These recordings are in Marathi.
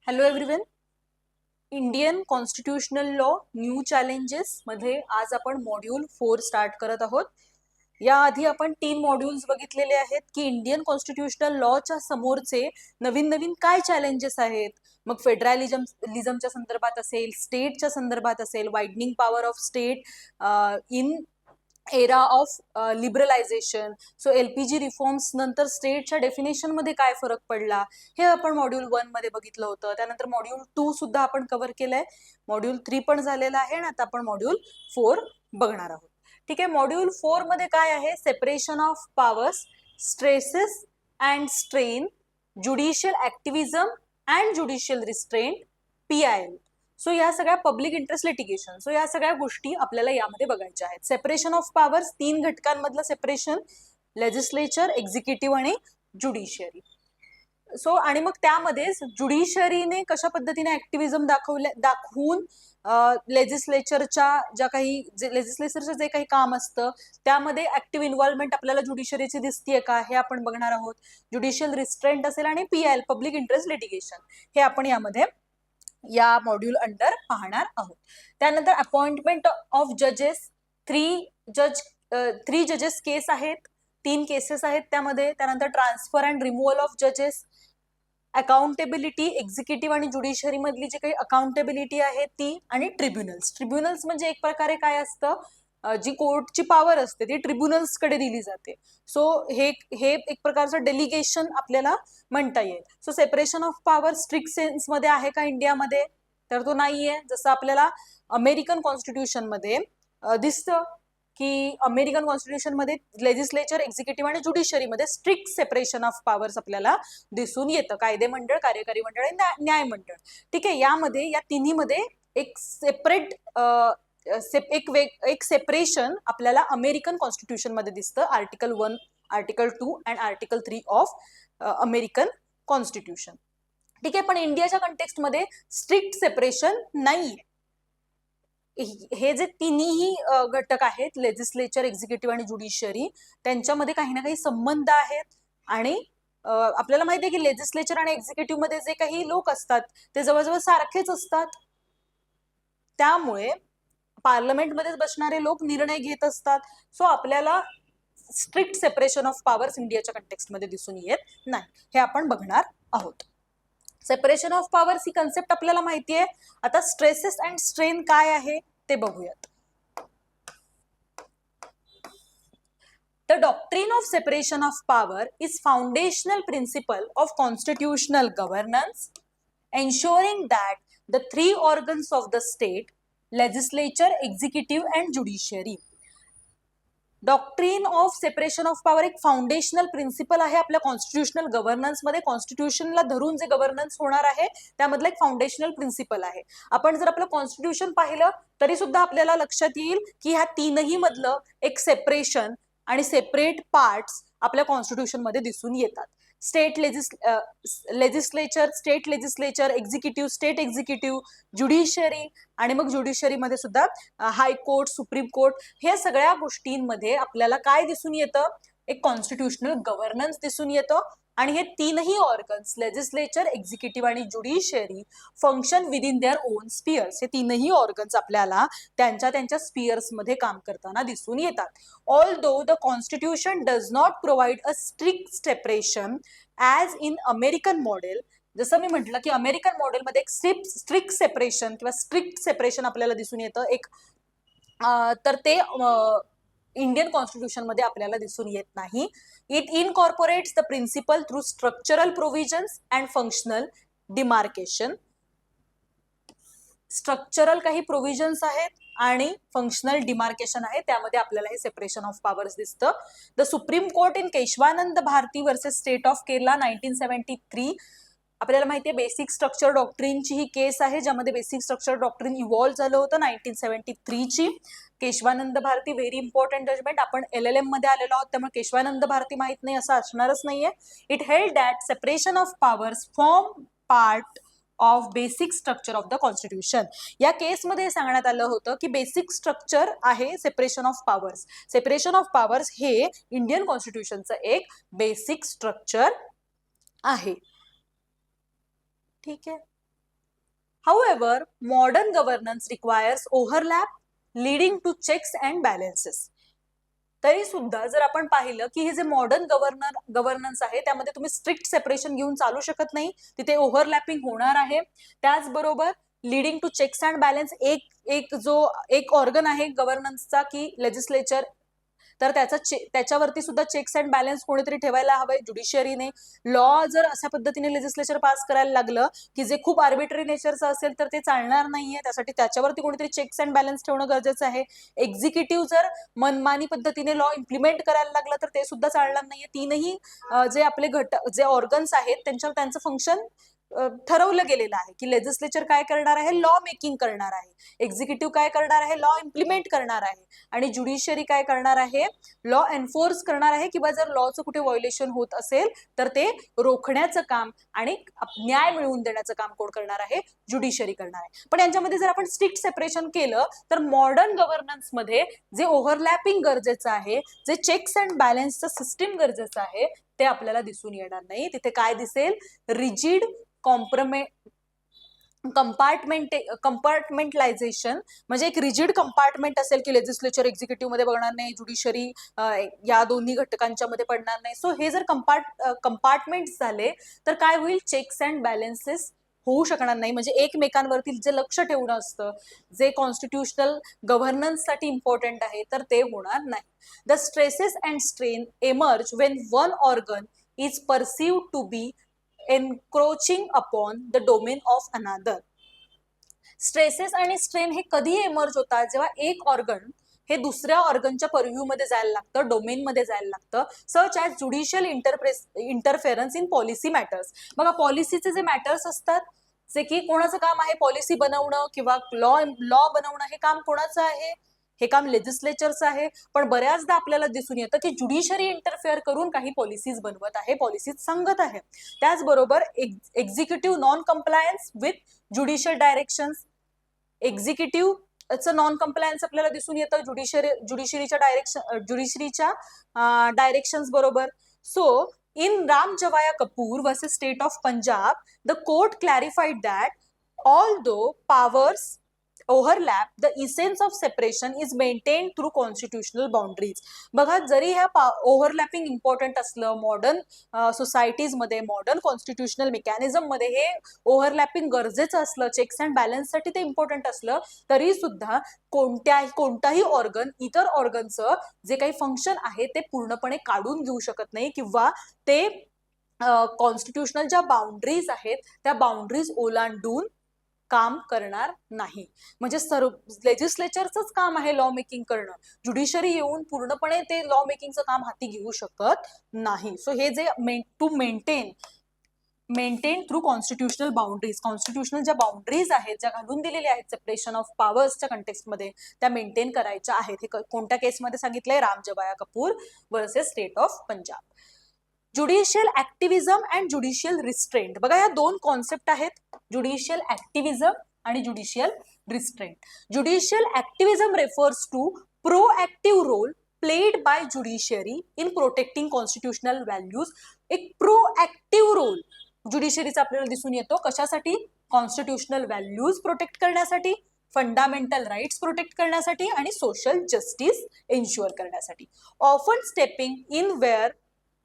Hello everyone. Indian constitutional law new challenges मध्ये आज आपण मॉड्यूल 4 स्टार्ट करत आहोत. याआधी आपण 3 मॉड्यूल्स बघितलेले आहेत की इंडियन कॉन्स्टिट्यूशनल लॉच्या समोरचे नवीन नवीन काय चॅलेंजेस आहेत. मग फेडरलिझमच्या संदर्भात असेल, स्टेटच्या संदर्भात असेल, widening power of state in era of liberalisation. So LPG reforms नंतर स्टेटच्या डेफिनेशन मध्ये काय फरक पडला हे आपण मॉड्यूल 1 मध्ये बघितलं होतं. त्यानंतर मॉड्यूल 2 सुद्धा आपण कव्हर केलंय. मॉड्यूल 3 पण झालेला आहे आणि आता आपण मॉड्यूल 4 बघणार आहोत. ठीक आहे. मॉड्यूल 4 मध्ये काय आहे? Separation of powers, stresses and strain, judicial activism and judicial restraint, PIL. So या सगळ्या पब्लिक इंटरेस्ट लिटिगेशन, सो या सगळ्या गोष्टी आपल्याला यामध्ये बघायच्या आहेत. सेपरेशन ऑफ पॉवर्स 3 घटकांमधलं सेपरेशन, लेजिस्लेचर, एक्झिक्युटिव्ह आणि ज्युडिशियरी. सो आणि मग त्यामध्येच ज्युडिशियरीने कशा पद्धतीने ऍक्टिव्हिजम दाखवून लेजिस्लेचरच्या लेजिस्लेचरचं जे काही काम असतं त्यामध्ये ऍक्टिव्ह इन्व्हॉल्वमेंट आपल्याला ज्युडिशियरीची दिसतीये का हे आपण बघणार आहोत. ज्युडिशियल रिस्ट्रेंट असेल आणि PIL पब्लिक इंटरेस्ट लिटिगेशन हे आपण यामध्ये या मॉड्यूल अंडर पाहणार आहोत. त्यानंतर अपॉइंटमेंट ऑफ जजेस, 3 जजेस केस आहेत, 3 केसेस आहेत त्यामध्ये. त्यानंतर ट्रान्सफर अँड रिमूव्हल ऑफ जजेस, अकाउंटेबिलिटी, एक्झिक्युटिव्ह आणि ज्युडिशियरी मधली जी काही अकाउंटेबिलिटी आहे ती, आणि ट्रिब्युनल्स म्हणजे एक प्रकारे काय असतं, जी कोर्टची पॉवर असते ती ट्रिब्युनल्स कडे दिली जाते. सो हे एक प्रकारचं डेलिगेशन आपल्याला म्हणता येईल. So separation of power strict sense मध्ये आहे का इंडियामध्ये? तर तो नाहीये. जसं आपल्याला अमेरिकन कॉन्स्टिट्यूशन मध्ये दिसतं की अमेरिकन कॉन्स्टिट्यूशन मध्ये लेजिस्लेचर, एक्झिक्युटिव्ह आणि ज्युडिशियरी मध्ये स्ट्रिक्ट सेपरेशन ऑफ पॉवर्स आपल्याला दिसून येतं. कायदे मंडळ, कार्यकारी मंडळ आणि न्याय मंडळ. ठीक आहे. यामध्ये या तिन्हीमध्ये एक सेपरेट एक सेपरेशन आपल्याला अमेरिकन कॉन्स्टिट्यूशन मध्ये दिसतं. आर्टिकल 1, आर्टिकल 2 आणि आर्टिकल 3 ऑफ अमेरिकन कॉन्स्टिट्यूशन. ठीक आहे. पण इंडियाच्या कंटेक्स्ट मध्ये स्ट्रिक्ट सेपरेशन नाहीये. हे जे तिन्ही घटक आहेत, लेजिस्लेचर, एक्झिक्युटिव्ह आणि ज्युडिशियरी, त्यांच्यामध्ये काही ना काही संबंध आहेत. आणि आपल्याला माहिती आहे की लेजिस्लेचर आणि एक्झिक्युटिव्ह मध्ये जे काही लोक असतात ते जवळजवळ सारखेच असतात. त्यामुळे पार्लमेंटमध्येच बसणारे लोक निर्णय घेत असतात. सो आपल्याला स्ट्रिक्ट सेपरेशन ऑफ पॉवर्स इंडियाच्या कंटेक्स्ट मध्ये दिसून येत नाही. हे आपण बघणार आहोत. Separation of powers he concept आपल्याला माहिती आहे. आता स्ट्रेसेस अँड स्ट्रेन काय आहे ते बघूयात. The doctrine of separation of power is foundational principle of constitutional governance, ensuring that the 3 organs of the state, legislature, executive and judiciary. Doctrine of separation of power एक फाउंडेशनल प्रिन्सिपल आहे आपल्या कॉन्स्टिट्यूशनल गव्हर्नन्स मध्ये. कॉन्स्टिट्यूशनला धरून जे गव्हर्नन्स होणार आहे त्यामधलं एक फाउंडेशनल प्रिन्सिपल आहे. आपण जर आपलं कॉन्स्टिट्यूशन पाहिलं तरी सुद्धा आपल्याला लक्षात येईल की ह्या तीनही मधलं एक सेपरेशन आणि सेपरेट पार्ट्स आपल्या कॉन्स्टिट्यूशन मध्ये दिसून येतात. Legislature, state legislature, executive, state executive, judiciary आणि मग ज्युडिशियरीमध्ये सुद्धा हायकोर्ट, सुप्रीम कोर्ट, हे सगळ्या गोष्टींमध्ये आपल्याला काय दिसून येतं? एक कॉन्स्टिट्यूशनल गव्हर्नन्स दिसून येतं. आणि हे तीनही ऑर्गन्स, लेजिस्लेचर, एक्झिक्युटिव्ह आणि judiciary, function within their own spheres. हे तीनही ऑर्गन्स आपल्याला त्यांच्या स्पियर्स मध्ये काम करताना दिसून येतात. Although the constitution does not provide a strict separation as in American model. जसं मी म्हटलं की अमेरिकन मॉडेलमध्ये एक स्ट्रिक्ट सेपरेशन किंवा स्ट्रिक्ट सेपरेशन आपल्याला दिसून येतं एक, तर ते इंडियन कॉन्स्टिट्यूशन मध्ये आपल्याला दिसून येत नाही. It incorporates the principle through structural provisions and functional demarcation. Structural काही प्रोव्हिजन्स आहेत आणि फंक्शनल डिमार्केशन आहे, त्यामध्ये आपल्याला हे सेपरेशन ऑफ पॉवर्स दिसतं. The supreme court in Kesavananda Bharati versus state of Kerala 1973. आपल्याला माहिती आहे बेसिक स्ट्रक्चर डॉक्ट्रिनची ही केस आहे ज्यामध्ये बेसिक स्ट्रक्चर डॉक्ट्रिन इव्हॉल्व्ह झालं होतं 1973 ची. Kesavananda Bharati very important judgment. आपण LLM मध्ये आलेलो आहोत त्यामुळे केशवानंद भारती माहित नाही असं असणारच नाहीये. It held that separation of powers form part of basic structure of the constitution. या केसमध्ये सांगण्यात आलं होतं की बेसिक स्ट्रक्चर आहे separation of powers. Separation of powers हे इंडियन कॉन्स्टिट्यूशनचं एक बेसिक स्ट्रक्चर आहे. ठीक आहे. However, modern governance requires overlap leading to checks and balances. तरी सुद्धा जर आपण पाहिलं की हे जे मॉडर्न गव्हर्नन्स आहे त्यामध्ये तुम्ही स्ट्रिक्ट सेपरेशन घेऊन चालू शकत नाही, तिथे ओव्हरलॅपिंग होणार आहे. त्याचबरोबर leading to checks and balance एक ऑर्गन आहे गव्हर्नन्सचा की लेजिस्लेचर, तर त्याच्यावरती सुद्धा चेक्स अँड बॅलन्स कोणीतरी ठेवायला हवंय ज्युडिशियरीने. लॉ जर अशा पद्धतीने लेजिस्लेचर पास करायला लागलं की जे खूप आर्बिट्ररी नेचरचं असेल तर ते चालणार नाहीये, त्यासाठी त्याच्यावरती कोणीतरी चेक्स अँड बॅलन्स ठेवणं गरजेचं आहे. एक्झिक्युटिव्ह जर मनमानी पद्धतीने लॉ इम्प्लिमेंट करायला लागलं तर ते सुद्धा चालणार नाहीये. तीनही जे आपले जे ऑर्गन्स आहेत त्यांचं फंक्शन ठरवलं गेलेलं आहे की लेजिस्लेचर काय करणार आहे, लॉ मेकिंग करणार आहे, एक्झिक्युटिव्ह काय करणार आहे, लॉ इम्प्लिमेंट करणार आहे, आणि ज्युडिशियरी काय करणार आहे, लॉ एन्फोर्स करणार आहे किंवा जर लॉचं कुठे व्हायोलेशन होत असेल तर ते रोखण्याचं काम आणि न्याय मिळवून देण्याचं काम कोण करणार आहे, ज्युडिशियरी करणार आहे. पण यांच्यामध्ये जर आपण स्ट्रिक्ट सेपरेशन केलं तर मॉडर्न गव्हर्नन्स मध्ये जे ओव्हरलॅपिंग गरजेचं आहे, जे चेक्स अँड बॅलन्सचं सिस्टीम गरजेचं आहे ते आपल्याला दिसून येणार नाही. तिथे काय दिसेल, रिजिड कंपार्टमेंटलायझेशन, म्हणजे एक रिजिड कंपार्टमेंट असेल की लेजिस्लेचर एक्झिक्युटिव्ह मध्ये बघणार नाही, ज्युडिशरी या दोन्ही घटकांच्या मध्ये पडणार नाही. सो हे जर कंपार्टमेंट झाले तर काय होईल, चेक्स अँड बॅलन्सेस होऊ शकणार नाही. म्हणजे एकमेकांवरती जे लक्ष ठेवणं असतं, जे कॉन्स्टिट्युशनल गव्हर्नन्ससाठी इम्पॉर्टंट आहे, तर ते होणार नाही. The stresses and strain emerge when one organ is perceived to be encroaching upon the domain of another. Stresses आणि स्ट्रेन हे कधी एमर्ज होतात, जेव्हा एक ऑर्गन हे दुसऱ्या ऑर्गनच्या परव्ह्यू मध्ये जायला लागतं, डोमेन मध्ये जायला लागतं. Such as judicial interference in policy matters. बघा, पॉलिसीचे जे मॅटर्स असतात, जे की कोणाचं काम आहे, पॉलिसी बनवणं किंवा लॉ बनवणं, हे काम कोणाचं आहे, हे काम लेजिस्लेचरचं आहे. पण बऱ्याचदा आपल्याला दिसून येतं की ज्युडिशरी इंटरफेअर करून काही पॉलिसीज बनवत आहे, पॉलिसीज सांगत आहे. त्याचबरोबर executive non compliance with judicial directions, एक्झिक्युटिव्हचं नॉन कम्प्लायन्स आपल्याला दिसून येतं ज्युडिशरीच्या डायरेक्शन्स बरोबर. So in Ram Javaya Kapoor versus State of Punjab, the court clarified that although powers overlap, the essence of separation is maintained through constitutional boundaries. बघा, जरी ह्या ओव्हरलॅपिंग इम्पॉर्टंट असलं, मॉडर्न सोसायटीज मध्ये, मॉडर्न कॉन्स्टिट्युशनल मेकॅनिझम मध्ये हे ओव्हरलॅपिंग गरजेचं असलं, चेक्स अँड बॅलन्ससाठी ते इम्पॉर्टंट असलं, तरी सुद्धा कोणताही ऑर्गन इतर ऑर्गनचं जे काही फंक्शन आहे ते पूर्णपणे काढून घेऊ शकत नाही किंवा ते कॉन्स्टिट्युशनल ज्या बाउंड्रीज आहेत त्या बाउंड्रीज ओलांडून काम करणार नाही. म्हणजे लेजिस्लेचरचंच काम आहे लॉ मेकिंग करणं, ज्युडिशरी येऊन पूर्णपणे ते लॉ मेकिंगचं काम हाती घेऊ शकत नाही. सो हे जे to maintain through constitutional boundaries, constitutional ज्या बाउंड्रीज आहेत, ज्या घालून दिलेल्या आहेत सेपरेशन ऑफ पॉवर्सच्या कंटेक्स्टमध्ये, त्या मेंटेन करायच्या आहेत. हे कोणत्या केसमध्ये सांगितलंय, Ram Jawaya Kapur versus state of Punjab. Judicial activism and judicial restraint. बघा, या दोन कॉन्सेप्ट आहेत, ज्युडिशियल ऍक्टिव्हिझम आणि judicial restraint. Judicial activism refers to proactive role played by judiciary in protecting constitutional values. एक प्रोएक्टिव्ह रोल ज्युडिशरीचा आपल्याला दिसून येतो, कशासाठी, कॉन्स्टिट्युशनल व्हॅल्यूज प्रोटेक्ट करण्यासाठी, फंडामेंटल राईट्स प्रोटेक्ट करण्यासाठी आणि सोशल जस्टिस एन्श्युअर करण्यासाठी. Often stepping in where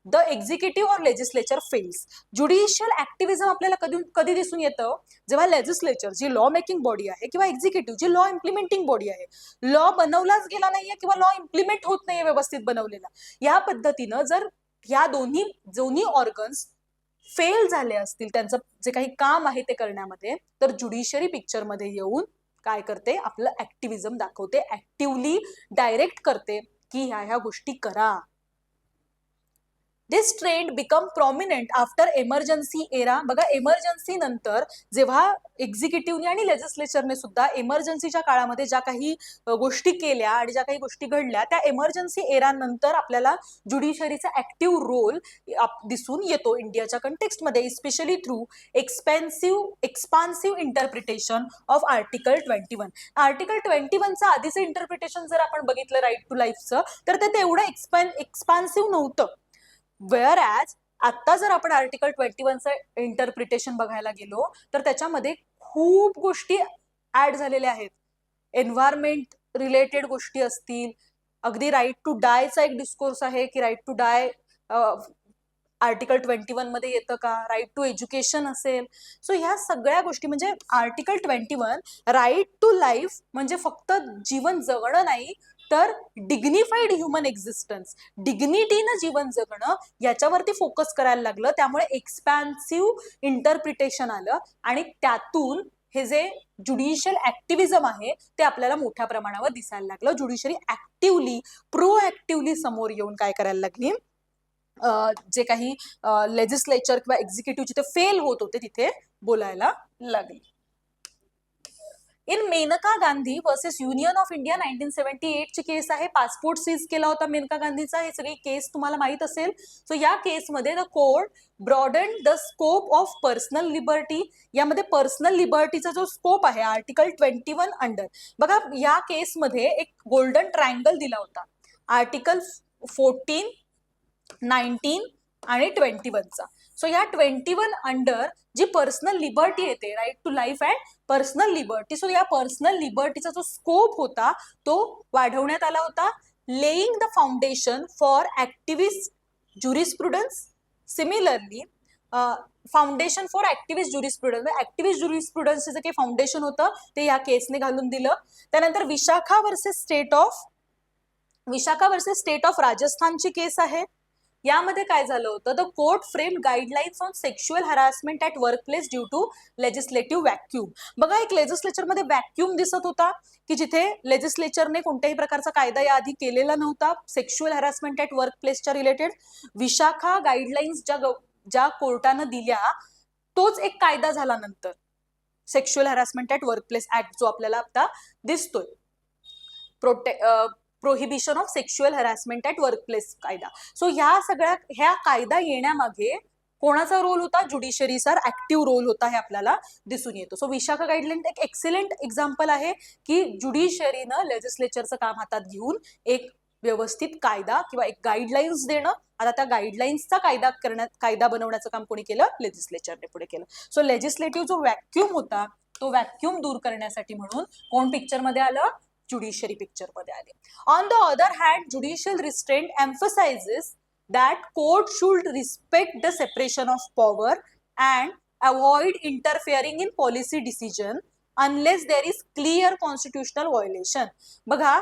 the executive or legislature fails. Judicial activism आपल्याला कधी दिसून येतं, जेव्हा लेजिस्लेचर जी लॉ मेकिंग बॉडी आहे किंवा एक्झिक्युटिव्ह जी लॉ इम्प्लिमेंटिंग बॉडी आहे, लॉ बनवलाच गेला नाहीये किंवा लॉ इम्प्लिमेंट होत नाहीये व्यवस्थित बनवलेला, या पद्धतीनं जर या दोन्ही ऑर्गन्स फेल झाले असतील त्यांचं जे काही काम आहे ते करण्यामध्ये, तर ज्युडिशरी पिक्चरमध्ये येऊन काय करते, आपलं ऍक्टिव्हिझम दाखवते, ऍक्टिव्हली डायरेक्ट करते की ह्या गोष्टी करा. This trend become prominent after emergency era. बघा, एमर्जन्सी नंतर जेव्हा एक्झिक्युटिव्हने आणि लेजिस्लेचरने सुद्धा एमर्जन्सीच्या काळामध्ये ज्या काही गोष्टी केल्या आणि ज्या काही गोष्टी घडल्या, त्या एमर्जन्सी एरा नंतर आपल्याला ज्युडिशरीचा ऍक्टिव्ह रोल दिसून येतो इंडियाच्या कंटेक्स्टमध्ये, specially through expansive interpretation of article 21. Article 21चं आधीचं इंटरप्रिटेशन जर आपण बघितलं राईट टू लाईफचं, तर ते तेवढं एक्सपान्सिव्ह नव्हतं. वेअर ॲज आत्ता जर आपण आर्टिकल 21चं इंटरप्रिटेशन बघायला गेलो तर त्याच्यामध्ये खूप गोष्टी ऍड झालेल्या आहेत. एन्व्हायरमेंट रिलेटेड गोष्टी असतील, अगदी राईट टू डायचा एक डिस्कोर्स आहे की राईट टू डाय आर्टिकल 21 मध्ये येतं का, राईट टू एज्युकेशन असेल. सो ह्या सगळ्या गोष्टी म्हणजे आर्टिकल 21 राईट टू लाईफ म्हणजे फक्त जीवन जगणं नाही, तर डिग्निफाईड ह्युमन एक्झिस्टन्स, डिग्निटीनं जीवन जगणं याच्यावरती फोकस करायला लागलं. त्यामुळे एक्सपॅन्सिव्ह इंटरप्रिटेशन आलं आणि त्यातून हे जे ज्युडिशियल ऍक्टिव्हिजम आहे ते आपल्याला मोठ्या प्रमाणावर दिसायला लागलं. ज्युडिशरी ऍक्टिव्हली प्रोऍक्टिव्हली समोर येऊन काय करायला लागली, जे काही लेजिस्लेचर किंवा एक्झिक्युटिव्ह जिथे फेल होत होते तिथे बोलायला लागली. In Maneka Gandhi versus union of India 1978 ची केस आहे. पासपोर्ट सीज केला होता मेनका गांधीचा. हे सगळी केस तुम्हाला माहित असेल. सो या केसमध्ये the court broaden the scope of personal liberty. यामध्ये पर्सनल लिबर्टीचा जो स्कोप आहे आर्टिकल 21 अंडर, बघा या केसमध्ये एक गोल्डन ट्रायंगल दिला होता आर्टिकल 14, 19 आणि 21चा. सो या 21 अंडर जी पर्सनल लिबर्टी येते, right to life and personal liberty, सो या पर्सनल लिबर्टीचा जो स्कोप होता तो वाढवण्यात आला होता. Laying the foundation for activist jurisprudence. Similarly foundation for activist jurisprudence, activist ज्युरिस्प्रुडन्सचं जे काही फाउंडेशन होतं ते या केसने घालून दिलं. त्यानंतर विशाखा वर्सेस स्टेट ऑफ राजस्थानची केस आहे. यामध्ये काय झालं होतं, the court frame guidelines on sexual harassment at workplace due to legislative vacuum. बघा एक लेजिस्लेचरमध्ये व्हॅक्यूम दिसत होता की जिथे लेजिस्लेचरने कोणत्याही प्रकारचा कायदा याआधी केलेला नव्हता सेक्शुअल हॅरासमेंट ऍट वर्कप्लेसच्या रिलेटेड. विशाखा गाईडलाईन्स ज्या कोर्टानं दिल्या तोच एक कायदा झाला नंतर, sexual harassment at workplace act जो आपल्याला आता दिसतोय, prohibition of sexual harassment at workplace कायदा. सो ह्या कायदा येण्यामागे कोणाचा रोल होता, ज्युडिशरीचा ऍक्टिव्ह रोल होता हे आपल्याला दिसून येतो. सो विशाखा गाईडलाईन एक एक्सिलेंट एक्झाम्पल आहे की ज्युडिशरीनं लेजिस्लेचरचं काम हातात घेऊन एक व्यवस्थित कायदा किंवा एक गाईडलाईन्स देणं. आता त्या गाईडलाईन्सचा कायदा बनवण्याचं काम कोणी केलं, लेजिस्लेचरने पुढे केलं. सो लेजिस्लेटिव्ह जो व्हॅक्यूम होता तो व्हॅक्यूम दूर करण्यासाठी म्हणून कोण पिक्चरमध्ये आलं, ज्युडिशरी पिक्चरमध्ये आले. On the other hand judicial restraint emphasises that court should respect the separation of power and avoid interfering in policy decision unless there is clear constitutional violation. बघा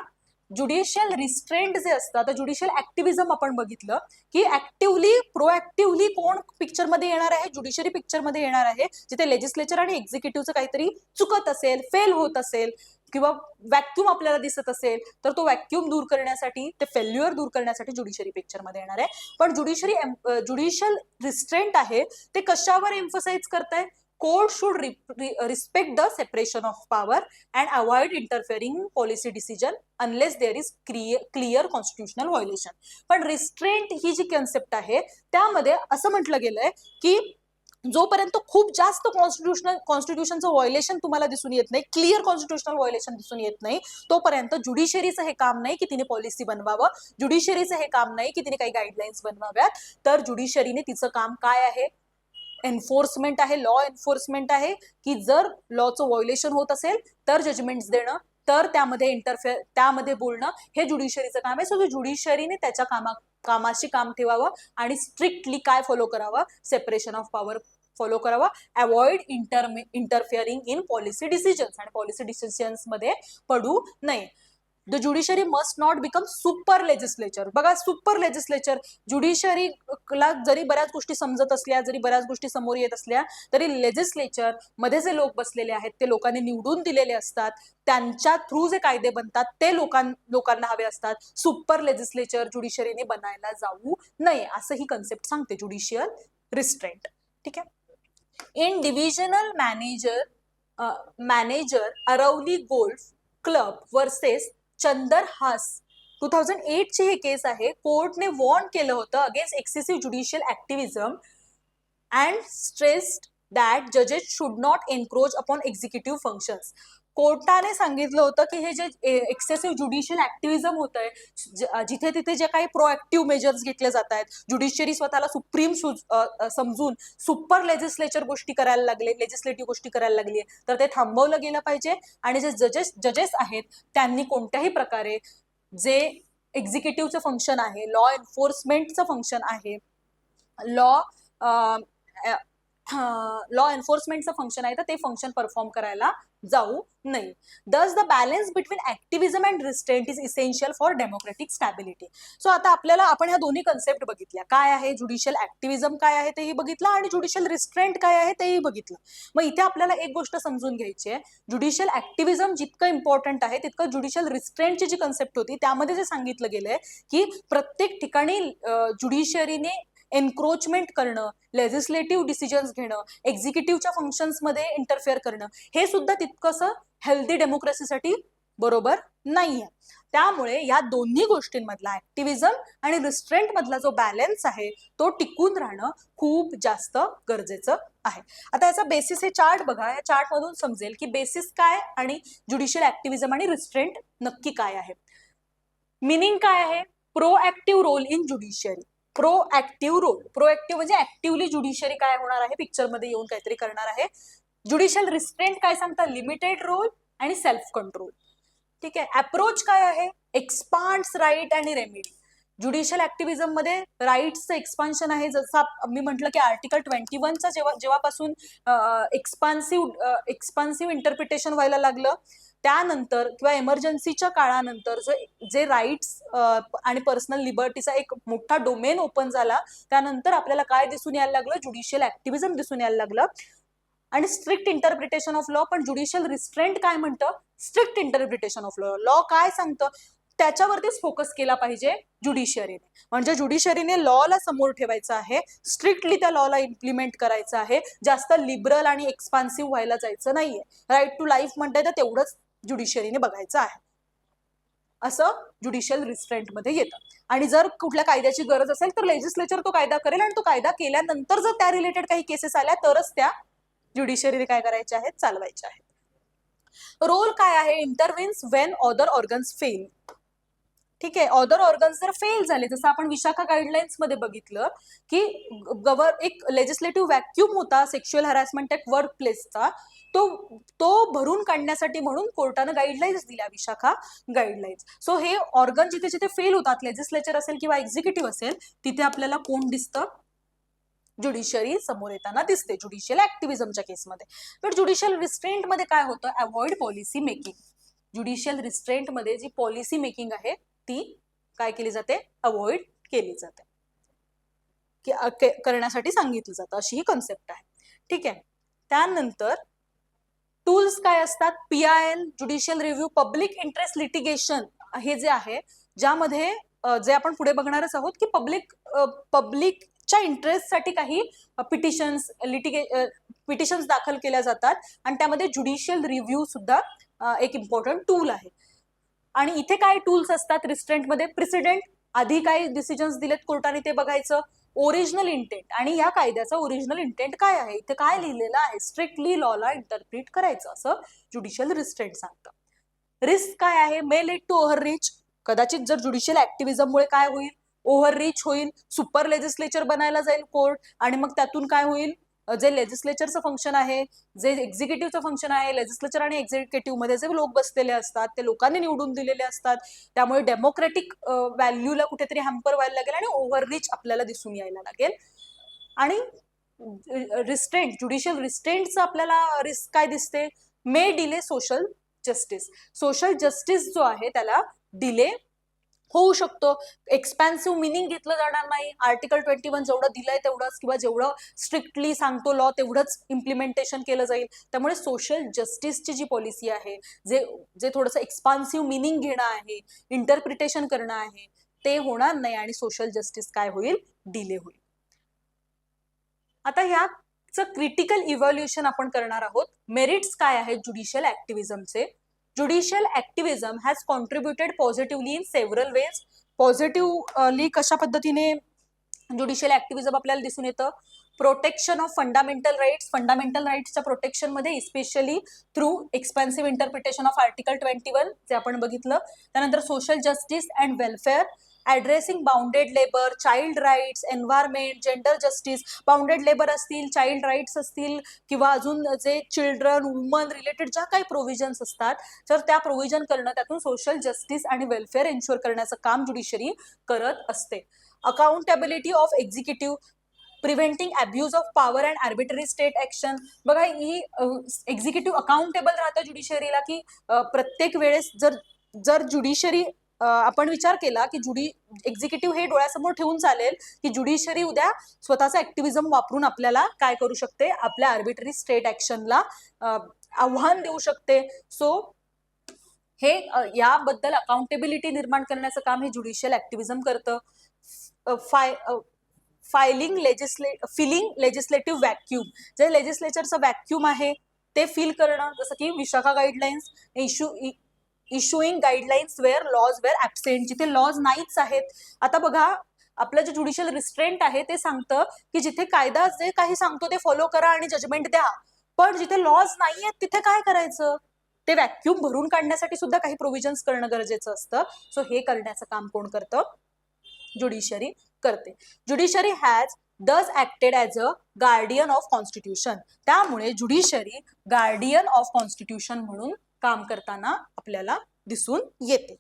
ज्युडिशियल रिस्ट्रेंट जे असतं, आता ज्युडिशियल ऍक्टिव्हिजम आपण बघितलं की ऍक्टिव्हली प्रोऍक्टिव्हली कोण पिक्चरमध्ये येणार आहे, ज्युडिशरी पिक्चरमध्ये येणार आहे. जिथे लेजिस्लेचर आणि एक्झिक्युटिव्हचं काहीतरी चुकत असेल, फेल होत असेल किंवा व्हॅक्यूम आपल्याला दिसत असेल तर तो व्हॅक्यूम दूर करण्यासाठी, ते फेल्युअर दूर करण्यासाठी ज्युडिशरी पिक्चरमध्ये येणार आहे. पण ज्युडिशियल रिस्ट्रेंट आहे ते कशावर एम्फसाइज करताय, court should respect the separation of power and avoid interfering in policy decision unless there is clear constitutional violation. पण रिस्ट्रेंट ही जी कन्सेप्ट आहे त्यामध्ये असं म्हटलं गेलंय की जोपर्यंत खूप जास्त कॉन्स्टिट्यूशनचं व्हायोलेशन तुम्हाला दिसून येत नाही, क्लिअर कॉन्स्टिट्युशनल व्हायोलेशन दिसून येत नाही, तोपर्यंत ज्युडिशरीचं हे काम नाही की तिने पॉलिसी बनवावं, ज्युडिशरीचं हे काम नाही की तिने काही गाईडलाईन्स बनवाव्यात. तर ज्युडिशरीने तिचं काम काय आहे, एन्फोर्समेंट आहे, लॉ एन्फोर्समेंट आहे की जर लॉचं व्हायोलेशन होत असेल तर जजमेंट्स देणं, तर त्यामध्ये बोलणं हे ज्युडिशरीचं काम आहे. सो ज्युडिशरीने त्याच्या कामाशी काम ठेवावं आणि स्ट्रिक्टली काय फॉलो करावं, सेपरेशन ऑफ पॉवर फॉलो करावा, अवॉइड इंटरफिअरिंग इन पॉलिसी डिसिजन्स आणि पॉलिसी डिसिजन्स मध्ये पडू नये. The judiciary must not become super legislature. बघा सुपर लेजिस्लेचर, ज्युडिशरीला जरी बऱ्याच गोष्टी समजत असल्या, जरी बऱ्याच गोष्टी समोर येत असल्या तरी लेजिस्लेचर मध्ये जे लोक बसलेले आहेत ते लोकांनी निवडून दिलेले असतात, त्यांच्या थ्रू जे कायदे बनतात ते लोकांना हवे असतात. सुपर लेजिस्लेचर ज्युडिशरीने बनायला जाऊ नये असं ही कन्सेप्ट सांगते ज्युडिशियल रिस्ट्रेंट. ठीक आहे. In divisional manager Aravali golf club versus Chander Hass 2008 ची ही केस आहे. कोर्टने वॉर्न केलं होतं against excessive judicial activism and stressed that जजेस should not encroach upon executive functions. कोर्टाने सांगितलं होतं की हे जे एक्सेसिव्ह ज्युडिशियल ऍक्टिव्हिझम होत आहे, जिथे तिथे जे काही प्रोएक्टिव्ह मेजर्स घेतले जात आहेत, ज्युडिशियरी स्वतःला सुप्रीम समजून सुपर लेजिस्लेचर गोष्टी करायला लागले, लेजिस्लेटिव्ह गोष्टी करायला लागली, तर ते थांबवलं गेलं पाहिजे. आणि जे जजेस आहेत त्यांनी कोणत्याही प्रकारे जे एक्झिक्युटिव्हचं फंक्शन आहे, लॉ एन्फोर्समेंटचं फंक्शन आहे, लॉ एन्फोर्समेंटचं फंक्शन आहे, तर ते फंक्शन परफॉर्म करायला जाऊ नये. Thus the balance between activism and restraint is essential for democratic stability. So आता आपण ह्या दोन्ही कन्सेप्ट बघितल्या, काय आहे ज्युडिशियल ऍक्टिव्हिझम, काय आहे तेही बघितलं, आणि ज्युडिशियल रिस्ट्रेंट काय आहे तेही बघितलं. मग इथे आपल्याला एक गोष्ट समजून घ्यायची आहे, ज्युडिशियल ऍक्टिव्हिझम जितकं इम्पॉर्टंट आहे तितकं ज्युडिशियल रिस्ट्रेंटची जी कन्सेप्ट होती त्यामध्ये जे सांगितलं गेलंय की प्रत्येक ठिकाणी ज्युडिशियरीने एन्क्रोचमेंट करणं, लेजिस्लेटिव्ह डिसिजन्स घेणं, एक्झिक्युटिव्हच्या फंक्शन्समध्ये इंटरफेअर करणं, हे सुद्धा तितकंसं हेल्दी डेमोक्रेसीसाठी बरोबर नाहीये. त्यामुळे या दोन्ही गोष्टींमधला ऍक्टिव्हिझम आणि रिस्ट्रेंट मधला जो बॅलन्स आहे तो टिकून राहणं खूप जास्त गरजेचं आहे. आता याचा बेसिस हे चार्ट बघा, या चार्ट मधून समजेल की बेसिस काय आणि ज्युडिशियल ऍक्टिव्हिझम आणि रिस्ट्रेंट नक्की काय आहे. मिनिंग काय आहे, proactive role in judiciary. Proactive role, proactive म्हणजे ऍक्टिव्हली ज्युडिशियरी काय होणार आहे, पिक्चरमध्ये येऊन काहीतरी करणार आहे. ज्युडिशियल रिस्ट्रेंट काय सांगतात, लिमिटेड रोल आणि सेल्फ कंट्रोल. ठीक आहे. अप्रोच काय आहे, एक्सपांड्स राईट आणि रेमेडी. ज्युडिशियल ऍक्टिव्हिझम मध्ये राईट्सचं एक्सपान्शन आहे, जसं मी म्हटलं की आर्टिकल 21चा जेव्हापासून एक्सपान्सिव्ह इंटरप्रिटेशन व्हायला लागलं, त्यानंतर किंवा इमर्जन्सीच्या काळानंतर जे राईट्स आणि पर्सनल लिबर्टीचा एक मोठा डोमेन ओपन झाला, त्यानंतर आपल्याला काय दिसून यायला लागलं, ज्युडिशियल ऍक्टिव्हिझम दिसून यायला लागलं आणि स्ट्रिक्ट इंटरप्रिटेशन ऑफ लॉ. पण ज्युडिशियल रिस्ट्रेंट काय म्हणतं, strict interpretation of law. Law काय सांगतं त्याच्यावरतीच फोकस केला पाहिजे ज्युडिशियरीने. म्हणजे ज्युडिशियरीने लॉला समोर ठेवायचं आहे, स्ट्रिक्टली त्या लॉला इम्प्लिमेंट करायचं आहे, जास्त लिबरल आणि एक्सपान्सिव्ह व्हायला जायचं नाहीये. राईट टू लाईफ म्हणताय तर तेवढंच ज्युडिशियरीने बघायचं आहे, असं ज्युडिशियल रिस्ट्रेंट मध्ये येतं. आणि जर कुठल्या कायद्याची गरज असेल तर लेजिस्लेचर तो कायदा करेल, आणि तो कायदा केल्यानंतर जर त्या रिलेटेड काही केसेस आल्या तरच त्या ज्युडिशियरीने काय करायच्या आहेत, चालवायच्या आहेत. रोल काय आहे, इंटरव्हिन्स व्हेन अदर ऑर्गन्स फेल. ठीक आहे. अदर ऑर्गन्स जर फेल झाले, जसं आपण विशाखा गाईडलाईन्स मध्ये बघितलं की एक लेजिस्लेटिव्ह व्हॅक्यूम होता सेक्शुअल हॅरॅसमेंट ऍट वर्क प्लेसचा, तो भरून काढण्यासाठी म्हणून कोर्टानं गाईडलाईन्स दिल्या, विशाखा गाईडलाईन्स. सो हे ऑर्गन जिथे जिथे फेल होतात, लेजिस्लेचर असेल किंवा एक्झिक्युटिव्ह असेल, तिथे आपल्याला कोण दिसतं, ज्युडिशियरी समोर येताना दिसते ज्युडिशियल ऍक्टिव्हिझमच्या केसमध्ये. पण ज्युडिशियल रिस्ट्रेंट मध्ये काय होतं, avoid policy making. Judicial restraint मध्ये जी पॉलिसी मेकिंग आहे ती काय केली जाते, अवॉइड केली जाते, की करण्यासाठी सांगितलं जातं, अशी ही कन्सेप्ट आहे. ठीक आहे. त्यानंतर टूल्स काय असतात, PIL, judicial review, public interest litigation, हे जे आहे ज्यामध्ये जे आपण पुढे बघणारच आहोत की पब्लिकच्या इंटरेस्टसाठी काही पिटिशन्स दाखल केल्या जातात, आणि त्यामध्ये ज्युडिशियल रिव्ह्यू सुद्धा एक इम्पॉर्टंट टूल आहे. आणि इथे काय टूल्स असतात रिस्ट्रेंटमध्ये, प्रेसिडेंट, आधी काय डिसिजन्स दिलेत कोर्टाने ते बघायचं, ओरिजिनल इंटेंट, आणि या कायद्याचा ओरिजिनल इंटेंट काय आहे, इथे काय लिहिलेलं आहे, स्ट्रिक्टली लॉला इंटरप्रिट करायचं, असं ज्युडिशियल रिस्ट्रेंट सांगतं. रिस्क काय आहे, may lead to over reach. कदाचित जर ज्युडिशियल ऍक्टिव्हिझममुळे काय होईल, ओव्हर रीच होईल, सुपर लेजिस्लेचर बनायला जाईल कोर्ट, आणि मग त्यातून काय होईल, जे लेजिस्लेचरचं फंक्शन आहे, जे एक्झिक्युटिव्हचं फंक्शन आहे, लेजिस्लेचर आणि एक्झिक्युटिव्ह मध्ये जे लोक बसलेले असतात, ते लोकांनी निवडून दिलेले असतात, त्यामुळे डेमोक्रेटिक व्हॅल्यूला कुठेतरी हॅम्पर व्हायला लागेल आणि ओव्हर रीच आपल्याला दिसून यायला लागेल. आणि रिस्ट्रेंट, ज्युडिशियल रिस्ट्रेंटचं आपल्याला रिस्क काय दिसते, may delay social justice. Social justice जो आहे त्याला डिले होऊ शकतो, एक्सपॅन्सिव्ह मिनिंग घेतलं जाणार नाही, आर्टिकल 21 जेवढं दिलंय तेवढंच, किंवा जेवढं स्ट्रिक्टली सांगतो लॉ तेवढंच इम्प्लिमेंटेशन केलं जाईल. त्यामुळे सोशल जस्टिसची जी पॉलिसी आहे, जे थोडंसं एक्सपान्सिव्ह मिनिंग घेणं आहे, इंटरप्रिटेशन करणं आहे, ते होणार नाही, आणि सोशल जस्टिस काय होईल, डिले होईल. आता ह्याचं क्रिटिकल इव्हॅल्युएशन आपण करणार आहोत. मेरिट्स काय आहेत ज्युडिशियल ऍक्टिव्हिझमचे. Judicial activism has contributed positively in several ways. Positively कशा पद्धतीने ज्युडिशियल ऍक्टिव्हिझम आपल्याला दिसून येतं, प्रोटेक्शन ऑफ फंडामेंटल राईट्सच्या प्रोटेक्शन मध्ये especially through expensive interpretation of article 21 जे आपण बघितलं. त्यानंतर social justice and welfare, addressing bounded labour, child rights, environment, gender justice. Bounded labour असतील, चाइल्ड राईट्स असतील किंवा अजून जे चिल्ड्रन, वुमन रिलेटेड ज्या काही प्रोव्हिजन्स असतात तर त्या प्रोव्हिजन करणं, त्यातून सोशल जस्टिस आणि वेलफेअर एन्श्युअर करण्याचं काम ज्युडिशरी करत असते. Accountability of executive, preventing abuse of power and arbitrary state action. बघा, ही एक्झिक्युटिव्ह अकाउंटेबल राहतं ज्युडिशरीला, की प्रत्येक वेळेस जर ज्युडिशरी आपण विचार केला की एक्झिक्युटिव्ह हे डोळ्यासमोर ठेवून चालेल की ज्युडिशरी उद्या स्वतःचा ऍक्टिव्हिझम वापरून आपल्याला काय करू शकते, आपल्या आर्बिटरी स्टेट ऍक्शनला आव्हान देऊ शकते. सो हे याबद्दल अकाउंटेबिलिटी निर्माण करण्याचं काम हे ज्युडिशियल ऍक्टिव्हिझम करतं. फिलिंग लेजिस्लेटिव्ह व्हॅक्यूम, जे लेजिस्लेचरचं व्हॅक्यूम आहे ते फिल करणं, जसं की Vishaka guidelines, issuing guidelines where laws were absent, जिथे लॉज नाहीच आहेत. आता बघा, आपलं जे ज्युडिशियल रिस्ट्रेंट आहे ते सांगतं की जिथे कायदा जे काही सांगतो ते फॉलो करा आणि जजमेंट द्या, पण जिथे लॉज नाही आहेत तिथे काय करायचं, ते व्हॅक्यूम भरून काढण्यासाठी सुद्धा काही प्रोव्हिजन्स करणं गरजेचं असतं. सो हे करण्याचं काम कोण करतं, ज्युडिशरी करते. ज्युडिशरी हॅज दस acted as a guardian of constitution. त्यामुळे ज्युडिशरी गार्डियन ऑफ कॉन्स्टिट्यूशन म्हणून काम करताना आपल्याला दिसून येते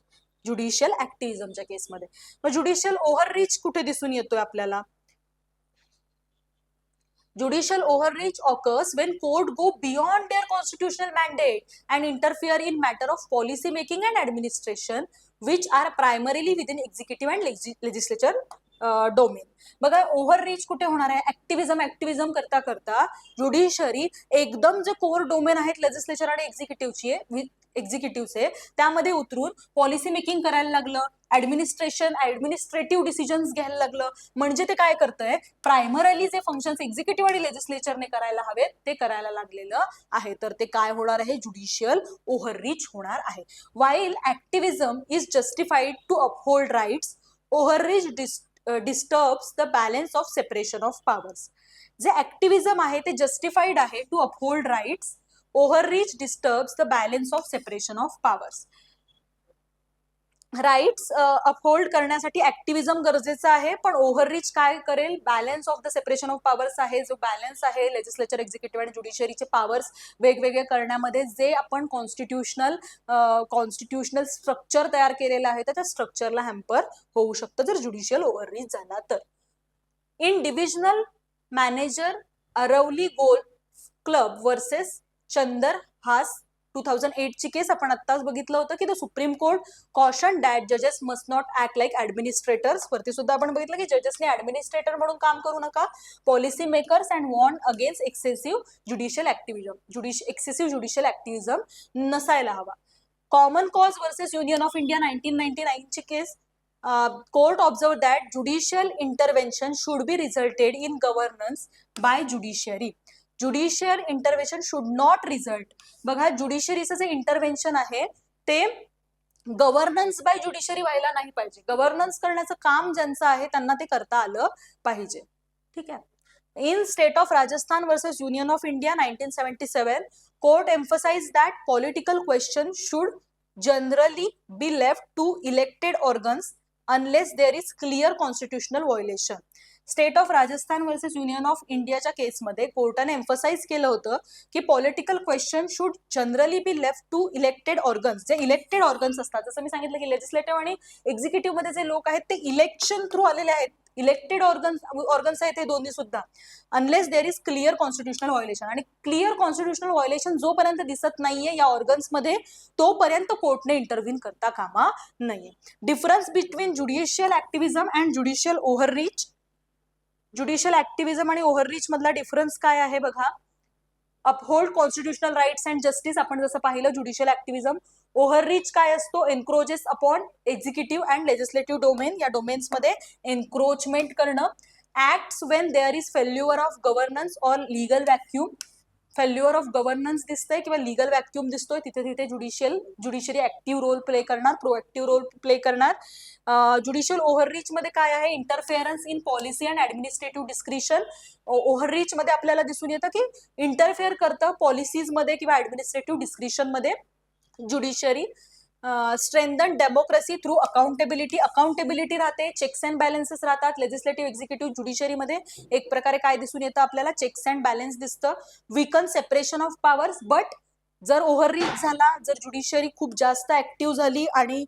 ज्युडिशियल ऍक्टिव्हिझमच्या केसमध्ये. मग ज्युडिशियल ओव्हररीच कुठे दिसून येतोय आपल्याला? Judicial overreach occurs when court go beyond their constitutional mandate and interfere in matter of policy making and administration, which are primarily within executive and legislature domain. बघा, ओव्हररीच कुठे होणार आहे? ऍक्टिव्हिझम करता करता ज्युडिशरी एकदम जे कोर डोमेन आहेत लेजिस्लेचर आणि एक्झिक्युटिव्हचे त्यामध्ये उतरून पॉलिसी मेकिंग करायला लागलं, ऍडमिनिस्ट्रेटिव्ह डिसिजन्स घ्यायला लागलं. म्हणजे ते काय करतंय, प्रायमरली जे फंक्शन्स एक्झिक्युटिव्ह आणि लेजिस्लेचरने करायला हवेत ते करायला लागलेलं आहे. तर ते काय होणार आहे, ज्युडिशियल ओव्हररीच होणार आहे. While activism is justified to uphold rights, overreach disturbs the balance of separation of powers. जे ऍक्टिव्हिझम आहे ते जस्टिफाईड आहे to uphold rights, overreach disturbs the balance of separation of powers. Rights uphold करण्यासाठी ऍक्टिव्हिझम गरजेचं आहे, पण ओव्हररीच काय करेल, balance of the separation of powers आहे, जो बॅलन्स आहे लेजिस्लेचर, एक्झिक्युटिव्ह आणि ज्युडिशरीचे पॉवर्स वेगवेगळे करण्यामध्ये जे आपण कॉन्स्टिट्युशनल स्ट्रक्चर तयार केलेलं आहे त्या स्ट्रक्चरला हॅम्पर होऊ शकतं जर ज्युडिशियल ओव्हररीच झाला तर. In divisional manager Aravali golf club versus Chander Hass 2008 ची केस आपण आत्ताच बघितलं होतं की the supreme court caution that जजेस must not act like administrators. वरती सुद्धा आपण बघितलं की जजेसने ऍडमिनिस्ट्रेटर म्हणून काम करू नका, policy makers and warn against excessive judicial activism नसायला हवा. Common cause versus union of India 1999 ची case, court observe that judicial intervention should be resulted in governance by judiciary. Judicial intervention should not result. बघा, ज्युडिशरीचं जे इंटरव्हेन्शन आहे ते गव्हर्नन्स बाय ज्युडिशरी व्हायला नाही पाहिजे. गव्हर्नन्स करण्याचं काम ज्यांचं आहे त्यांना ते करता आलं पाहिजे. ठीक आहे. In state of Rajasthan versus union of India 1977, court emphasize that political question should generally be left to elected organs unless there is clear constitutional violation. State of Rajasthan versus union of इंडियाच्या केसमध्ये कोर्टाने एम्फसाइज केलं होतं की political question should generally be left to elected organs. जे इलेक्टेड ऑर्गन्स असतात, जसं मी सांगितलं की लेजिस्लेटिव्ह आणि एक्झिक्युटिव्ह मध्ये जे लोक आहेत ते इलेक्शन थ्रू आलेले आहेत, इलेक्टेड ऑर्गन्स आहेत हे दोन्ही सुद्धा, unless there is clear constitutional violation. आणि क्लिअर कॉन्स्टिट्युशनल व्हायोलेशन जोपर्यंत दिसत नाहीये या ऑर्गन्समध्ये तोपर्यंत कोर्टने इंटरव्हीन करता कामा नाहीये. Difference between judicial activism and judicial overreach. Judicial activism आणि ओव्हररीच मधला डिफरन्स काय आहे बघा. Uphold constitutional rights and justice आपण जसं पाहिलं ज्युडिशियल ऍक्टिव्हिझम. ओव्हररीच काय असतो, encroaches upon executive and legislative domain. या डोमेन्समध्ये एन्क्रोचमेंट करणं. Acts when there is failure of governance or legal vacuum. Failure of governance दिसतंय किंवा लिगल व्हॅक्युम दिसतोय, तिथे तिथे ज्युडिशरी ऍक्टिव्ह रोल प्ले करणार, प्रोएक्टिव्ह रोल प्ले करणार. ज्युडिशियल ओव्हररीच मध्ये काय आहे, interference in policy and administrative discretion. Overreach मध्ये आपल्याला दिसून येतं की इंटरफेअर करतं पॉलिसीज मध्ये किंवा ऍडमिनिस्ट्रेटिव्ह डिस्क्रिशन मध्ये judiciary. Strengthen democracy through accountability राहते, चेक्स अँड बॅलन्सेस राहतात. लेजिस्लेटिव्ह एक्झिक्युटिव्ह ज्युडिशरीमध्ये एक प्रकारे काय दिसून येतं आपल्याला, चेक्स अँड बॅलन्स दिसतं. Weaken separation of powers, but जर ओव्हररीच झाला, जर ज्युडिशरी खूप जास्त ऍक्टिव्ह झाली आणि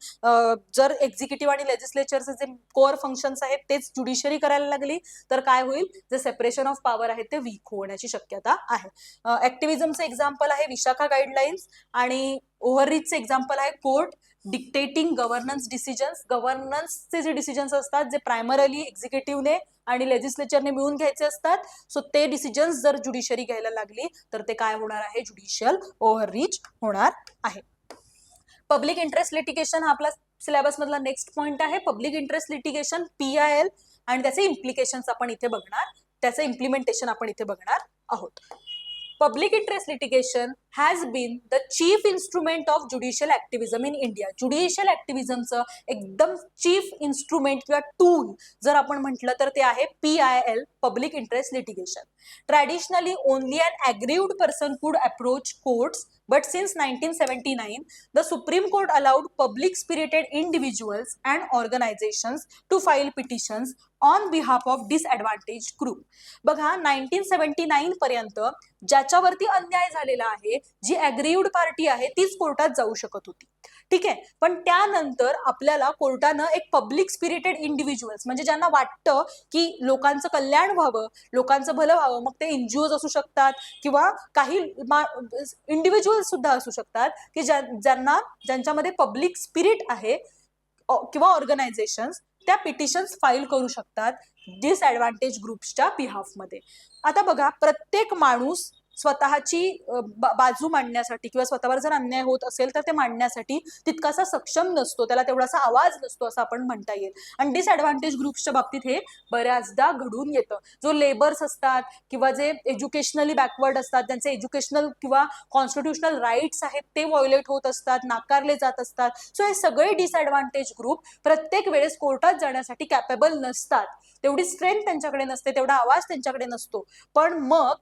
जर एक्झिक्युटिव्ह आणि लेजिस्लेचरचे जे कोअर फंक्शन्स आहेत तेच ज्युडिशरी करायला लागली तर काय होईल, जे सेपरेशन ऑफ पॉवर आहे ते वीक होण्याची शक्यता आहे. ऍक्टिव्हिझमचं एक्झाम्पल आहे विशाखा गाईडलाईन्स आणि ओव्हररीचचे एक्झाम्पल आहे कोर्ट डिक्टेटिंग गव्हर्नन्स डिसिजन्स. गव्हर्नन्सचे जे डिसिजन्स असतात जे प्रायमरली एक्झिक्युटिव्हने आणि लेजिस्लेचरने मिळून घ्यायचे असतात, सो ते डिसिजन्स जर ज्युडिशरी घ्यायला लागली तर ते काय होणार आहे, ज्युडिशियल ओव्हररीच होणार आहे. पब्लिक इंटरेस्ट लिटिगेशन हा आपला सिलेबस मधला नेक्स्ट पॉइंट आहे. पब्लिक इंटरेस्ट लिटिगेशन PIL आणि त्याचे इम्प्लिकेशन्स आपण इथे बघणार, त्याचं इम्प्लिमेंटेशन आपण इथे बघणार आहोत. Public interest litigation has been the chief instrument of judicial activism in India. Judicial activismचं एकदम चीफ इन्स्ट्रुमेंट किंवा टूल जर आपण म्हटलं तर ते आहे PIL, Public Interest Litigation. Traditionally, only an aggrieved person could approach courts, but since 1979, the Supreme Court allowed public-spirited individuals and organizations to file petitions on behalf of disadvantage group. बघा 1979 पर्यंत ज्याच्यावरती अन्याय झालेला आहे, जी अग्रीव्ड पार्टी आहे तीच कोर्टात जाऊ शकत होती. ठीक आहे, पण त्यानंतर आपल्याला कोर्टानं एक पब्लिक स्पिरिटेड इंडिव्हिज्युअल्स म्हणजे ज्यांना वाटतं की लोकांचं कल्याण व्हावं, लोकांचं भलं व्हावं, मग ते एनजीओज असू शकतात किंवा काही इंडिव्हिज्युअल्स सुद्धा असू शकतात की ज्यांच्यामध्ये पब्लिक स्पिरिट आहे किंवा ऑर्गनायझेशन्स, त्या पिटिशन्स फाईल करू शकतात डिसएडव्हान्टेज ग्रुप्सच्या बिहाफमध्ये. आता बघा, प्रत्येक माणूस स्वतःची बाजू मांडण्यासाठी किंवा स्वतःवर जर अन्याय होत असेल तर ते मांडण्यासाठी तितकासा सक्षम नसतो, त्याला तेवढासा आवाज नसतो असं आपण म्हणता येईल. आणि डिसएडव्हान्टेज ग्रुप्सच्या बाबतीत हे बऱ्याचदा घडून येतं. जो लेबर्स असतात किंवा जे एज्युकेशनली बॅकवर्ड असतात, त्यांचे एज्युकेशनल किंवा कॉन्स्टिट्युशनल राईट्स आहेत ते व्हायोलेट होत असतात, नाकारले जात असतात. सो हे सगळे डिसएडव्हान्टेज ग्रुप प्रत्येक वेळेस कोर्टात जाण्यासाठी कॅपेबल नसतात, तेवढी स्ट्रेंथ त्यांच्याकडे नसते, तेवढा आवाज त्यांच्याकडे नसतो. पण मग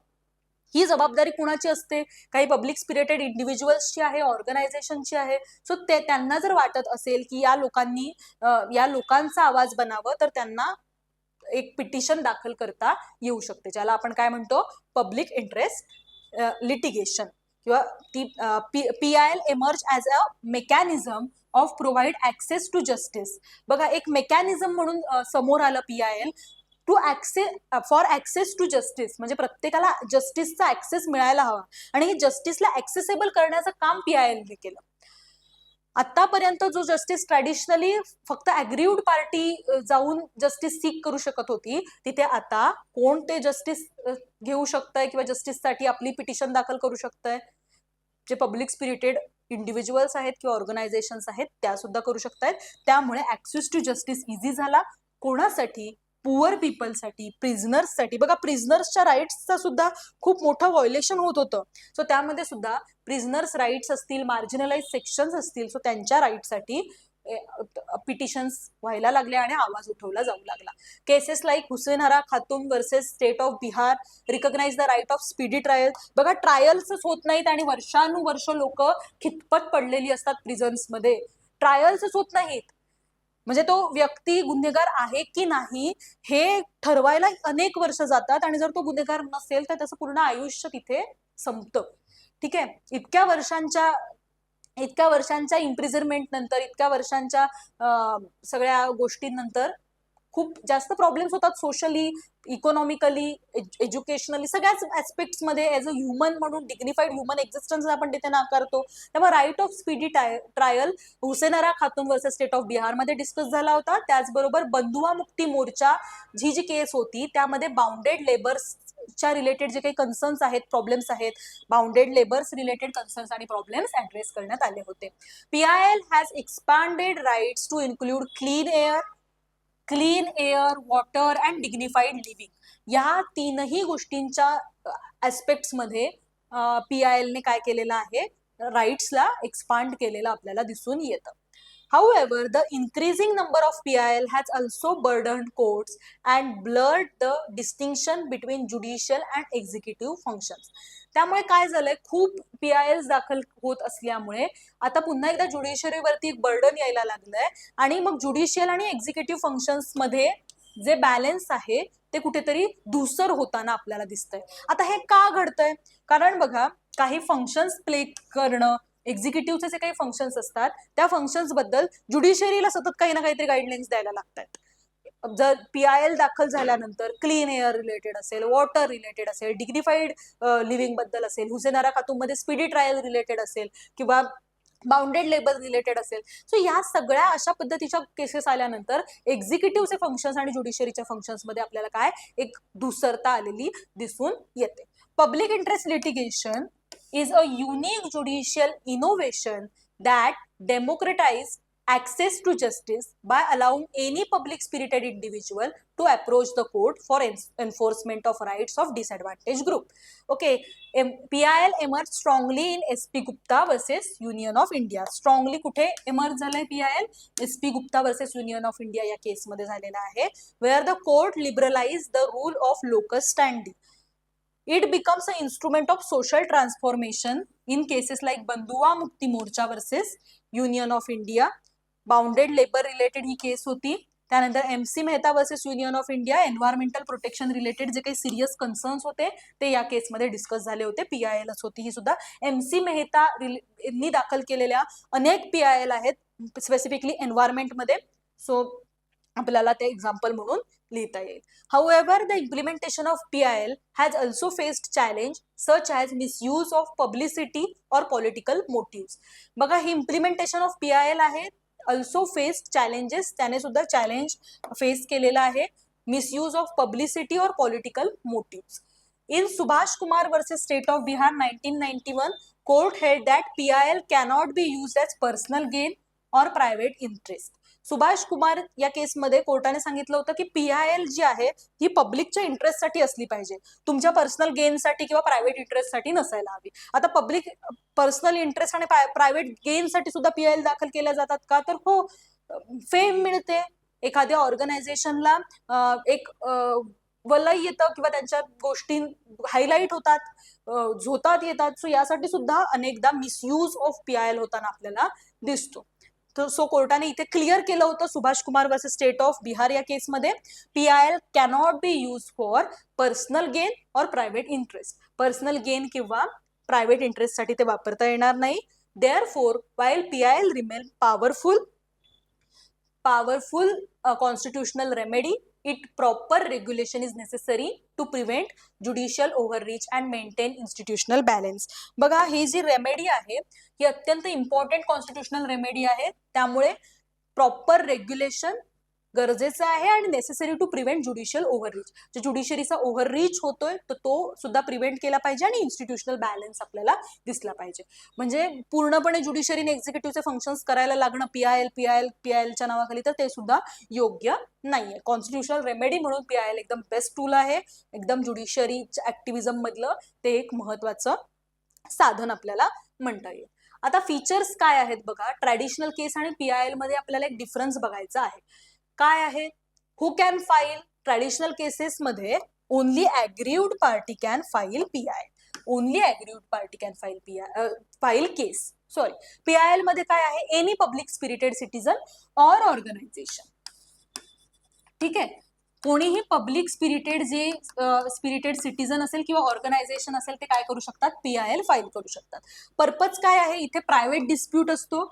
ही जबाबदारी कुणाची असते, काही पब्लिक स्पिरिटेड इंडिव्हिज्युअल्सची आहे, ऑर्गनायझेशनची आहे. सो त्यांना जर वाटत असेल की या लोकांचा आवाज बनावं तर त्यांना एक पिटिशन दाखल करता येऊ शकते, ज्याला आपण काय म्हणतो, पब्लिक इंटरेस्ट लिटिगेशन किंवा PIL emerge as a mechanism of provide access to justice. बघा, एक मेकॅनिझम म्हणून समोर आलं PIL for access to justice, म्हणजे प्रत्येकाला जस्टिसचा ऍक्सेस मिळायला हवा आणि हे जस्टिसला ऍक्सेसेबल करण्याचं काम PIL ने केलं. आतापर्यंत जो जस्टिस ट्रॅडिशनली फक्त अग्रीव्ड पार्टी जाऊन जस्टिस सीक करू शकत होती, तिथे आता कोण ते जस्टिस घेऊ शकतंय किंवा जस्टिससाठी आपली पिटिशन दाखल करू शकतंय, जे पब्लिक स्पिरिटेड इंडिव्हिज्युअल्स आहेत किंवा ऑर्गनायझेशन्स आहेत त्या सुद्धा करू शकतायत. त्यामुळे ऍक्सेस टू जस्टिस इझी झाला. कोणासाठी? पुअर पीपलसाठी, प्रिझनर्ससाठी. बघा, प्रिझनर्सच्या राईट्सचा सुद्धा खूप मोठं व्हायोलेशन होत होतं. सो त्यामध्ये सुद्धा प्रिझनर्स राईट्स असतील, मार्जिनलाइज सेक्शन्स असतील, सो त्यांच्या राईटसाठी पिटिशन्स व्हायला लागले आणि आवाज उठवला जाऊ लागला. Cases like Hussainara Khatoon versus state of Bihar recognize the right of speedy trial. बघा, ट्रायल्सच होत नाहीत आणि वर्षानुवर्ष लोक खितपत पडलेली असतात प्रिझन्समध्ये, ट्रायल्सच होत नाहीत. म्हणजे तो व्यक्ती गुन्हेगार आहे की नाही हे ठरवायला अनेक वर्ष जातात आणि जर तो गुन्हेगार नसेल तर त्याचं पूर्ण आयुष्य तिथे संपतं. ठीक आहे, इतक्या वर्षांच्या इम्प्रिझनमेंट नंतर, इतक्या वर्षांच्या सगळ्या गोष्टींनंतर खूप जास्त प्रॉब्लेम्स होतात सोशली, इकॉनॉमिकली, एज्युकेशनली, सगळ्याच ऍस्पेक्ट्समध्ये. ॲज अ ह्युमन म्हणून डिग्निफाईड ह्युमन एक्झिस्टन्स आपण तिथे नाकारतो. त्यामुळे right of speedy trial हुसेनहरा Khatoon versus state of बिहारमध्ये डिस्कस झाला होता. त्याचबरोबर बंधुआ मुक्ती मोर्चा ही जी केस होती त्यामध्ये बाउंडेड लेबर्सच्या रिलेटेड जे काही कन्सर्न्स आहेत, प्रॉब्लेम्स आहेत, बाउंडेड लेबर्स रिलेटेड कन्सर्न्स आणि प्रॉब्लेम्स ऍड्रेस करण्यात आले होते. PIL has expanded rights to include clean air, water and dignified living. या तीनही गोष्टींच्या ऍस्पेक्ट्समध्ये PIL ने काय केलेलं आहे, राईट्सला एक्सपांड केलेलं आपल्याला दिसून येतं. However, the increasing number of PIL has also burdened courts and blurred the distinction between judicial and executive functions. त्यामुळे काय झालंय, खूप PILs दाखल होत असल्यामुळे आता पुन्हा एकदा ज्युडिशरीवरती एक बर्डन यायला लागलंय आणि मग ज्युडिशियल आणि एक्झिक्युटिव्ह फंक्शन्स मध्ये जे बॅलन्स आहे ते कुठेतरी धूसर होताना आपल्याला दिसतंय. आता हे का घडतंय, कारण बघा काही फंक्शन्स प्ले करणं, एक्झिक्युटिव्हचे जे काही फंक्शन्स असतात त्या फंक्शन्स बद्दल ज्युडिशरीला सतत काही ना काहीतरी गाईडलाईन्स द्यायला लागतात. जर PIL दाखल झाल्यानंतर क्लीन एअर रिलेटेड असेल, वॉटर रिलेटेड असेल, डिग्निफाईड लिव्हिंग बद्दल असेल, हुसेनारा खातूमध्ये स्पीडी ट्रायल रिलेटेड असेल किंवा बाउंडेड लेबर रिलेटेड असेल, सो या सगळ्या अशा पद्धतीच्या केसेस आल्यानंतर एक्झिक्युटिव्हचे फंक्शन्स आणि ज्युडिशरीच्या फंक्शन्स मध्ये आपल्याला काय एक धुसरता आलेली दिसून येते. Public interest litigation is a unique judicial innovation that democratizes access to justice by allowing any public spirited individual to approach the court for enforcement of rights of disadvantaged group. Okay, PIL emerged strongly in SP Gupta versus Union of India. Strongly कुठे emerge झालंय PIL? SP Gupta versus Union of India या केस मध्ये झालेला आहे, where the court liberalized the rule of locus standi. It becomes an instrument of social transformation in cases like Bandhuwa Mukti Morcha versus Union of India. Bounded labor related ही केस होती. त्यानंतर MC Mehta versus union of India, environmental protection related जे काही सिरियस कन्सर्न्स होते ते या केसमध्ये डिस्कस झाले होते. PILच होती ही सुद्धा. MC मेहता यांनी दाखल केलेल्या अनेक PIL आहेत स्पेसिफिकली एन्व्हायरमेंटमध्ये, सो आपल्याला ते एक्झाम्पल म्हणून लिहिता येईल. However, the implementation of PIL has also faced challenge such as misuse of publicity or political motives. बघा ही इम्प्लिमेंटेशन ऑफ PIL आहे, also faced challenges, त्याने सुद्धा चॅलेंज फेस केलेला आहे, मिसयूज ऑफ पब्लिसिटी और political motives. In Subhash Kumar versus State of Bihar 1991, court held that PIL cannot be used as personal gain or private interest. Subhash Kumar या केसमध्ये कोर्टाने सांगितलं होतं की PIL जी आहे ही पब्लिकच्या इंटरेस्टसाठी असली पाहिजे, तुमच्या पर्सनल गेनसाठी किंवा प्रायव्हेट इंटरेस्टसाठी नसायला हवी. आता पब्लिक पर्सनल इंटरेस्ट आणि प्रायव्हेट गेनसाठी सुद्धा PIL दाखल केल्या जातात का, तर हो, फेम मिळते, एखाद्या ऑर्गनायझेशनला एक वलय येतं किंवा त्यांच्या गोष्टी हायलाईट होतात, झोतात येतात, सो यासाठी सुद्धा अनेकदा मिसयूज ऑफ PIL होताना आपल्याला दिसतो. सो कोर्टाने इथे क्लिअर केलं होतं Subhash Kumar versus state of Bihar या केसमध्ये, PIL cannot be use for personal gain और प्रायव्हेट इंटरेस्ट. पर्सनल गेन किंवा प्रायव्हेट इंटरेस्टसाठी ते वापरता येणार नाही. Therefore, while PIL remain powerful constitutional remedy, its proper regulation is necessary to prevent judicial overreach and maintain institutional balance. बघा ही जी रेमेडी आहे ही अत्यंत इम्पॉर्टंट कॉन्स्टिट्यूशनल रेमेडी आहे, त्यामुळे प्रॉपर रेग्युलेशन गरजेचं आहे आणि नेसेसरी टू प्रिव्हेंट ज्युडिशियल ओव्हररीच. जो ज्युडिशरीचा ओव्हररीच होतोय तर तो सुद्धा प्रिव्हेंट केला पाहिजे आणि इन्स्टिट्यूशनल बॅलन्स आपल्याला दिसला पाहिजे. म्हणजे पूर्णपणे ज्युडिशरीने एक्झिक्युटिव्हचे फंक्शन्स करायला लागणं PILच्या नावाखाली तर ते सुद्धा योग्य नाहीये. कॉन्स्टिट्यूशनल रेमेडी म्हणून PIL एकदम बेस्ट टूल आहे, एकदम ज्युडिशरीच्या ऍक्टिव्हिझम मधलं ते एक महत्वाचं साधन आपल्याला म्हणता येईल. आता फीचर्स काय आहेत बघा, ट्रॅडिशनल केस आणि PIL मध्ये आपल्याला एक डिफरन्स बघायचा आहे. काय आहे, हु कॅन फाईल, ट्रॅडिशनल केसेस मध्ये only aggrieved party can file PIL, only aggrieved party can file case. Sorry, PIL मध्ये काय आहे, एनी पब्लिक स्पिरिटेड सिटीजन और ऑर्गनायझेशन. ठीक आहे, कोणीही पब्लिक स्पिरिटेड जे स्पिरिटेड सिटीजन असेल किंवा ऑर्गनायझेशन असेल ते काय करू शकतात, PIL फाईल करू शकतात. पर्पज काय आहे, इथे प्रायव्हेट डिस्प्यूट असतो,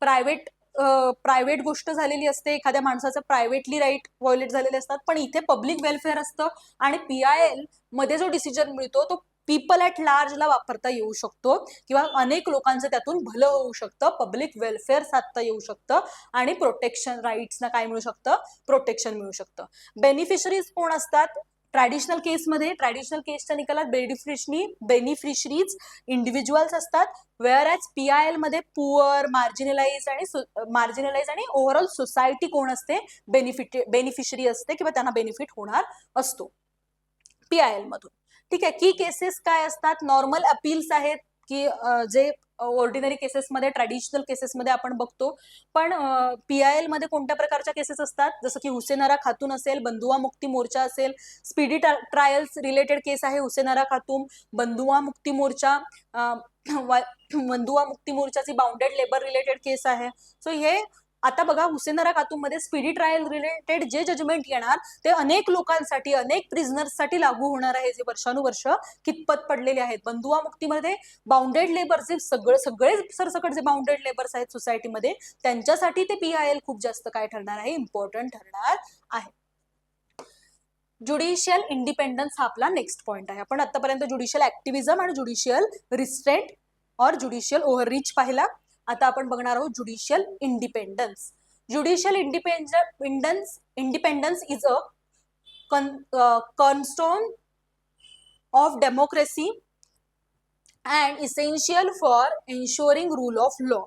प्रायव्हेट गोष्ट झालेली असते, एखाद्या माणसाचं प्रायव्हेटली राईट व्हायोलेट झालेले असतात, पण इथे पब्लिक वेलफेअर असतं आणि PIL मध्ये जो डिसिजन मिळतो तो पीपल ॲट लार्जला वापरता येऊ शकतो किंवा अनेक लोकांचं त्यातून भलं होऊ शकतं, पब्लिक वेलफेअर साधता येऊ शकतं आणि प्रोटेक्शन राईट्सना काय मिळू शकतं, प्रोटेक्शन मिळू शकतं. बेनिफिशरीज कोण असतात, ट्रॅडिशनल केसमध्ये, ट्रॅडिशनल केसच्या निकालात बेनिफिशरीज इंडिव्हिज्युअल्स असतात, वेअर ॲज PIL मध्ये पुअर, मार्जिनलाइज आणि ओव्हरऑल सोसायटी कोण असते, बेनिफिशरी असते किंवा त्यांना बेनिफिट होणार असतो PIL मधून. ठीक आहे. की केसेस काय असतात? नॉर्मल अपील्स आहेत की जे ऑर्डिनरी केसेसमध्ये, ट्रॅडिशनल केसेसमध्ये आपण बघतो. पण PIL मध्ये कोणत्या प्रकारच्या केसेस असतात? जसं की हुसेनारा खातून असेल, बंधुआ मुक्ती मोर्चा असेल, स्पीडी ट्रायल्स रिलेटेड केस आहे हुसेनारा खातून, बंधुआ मुक्ती मोर्चा, बंधुआ मुक्ती मोर्चाची बाउंडेड लेबर रिलेटेड केस आहे. सो हे आता बघा, हुसेनारा खातून मध्ये स्पीडी ट्रायल रिलेटेड जे जजमेंट येणार ते अनेक लोकांसाठी, अनेक प्रिझनर्ससाठी लागू होणार आहे, जे वर्षानुवर्ष कितपत पडलेले आहेत. बंधुआ मुक्तीमध्ये बाउंडेड लेबर, जे सगळे सरसकट जे बाउंडेड लेबर्स आहेत सोसायटीमध्ये, त्यांच्यासाठी ते PIL खूप जास्त काय ठरणार आहे? इम्पॉर्टंट ठरणार आहे. ज्युडिशियल इंडिपेंडन्स हा आपला नेक्स्ट पॉइंट आहे. आपण आतापर्यंत ज्युडिशियल ऍक्टिव्हिजम आणि ज्युडिशियल रिस्ट्रेंट और ज्युडिशियल ओव्हररीच पाहिला. आता आपण बघणार आहोत judicial independence. Judicial independence is a cornerstone of democracy and essential for ensuring rule of law.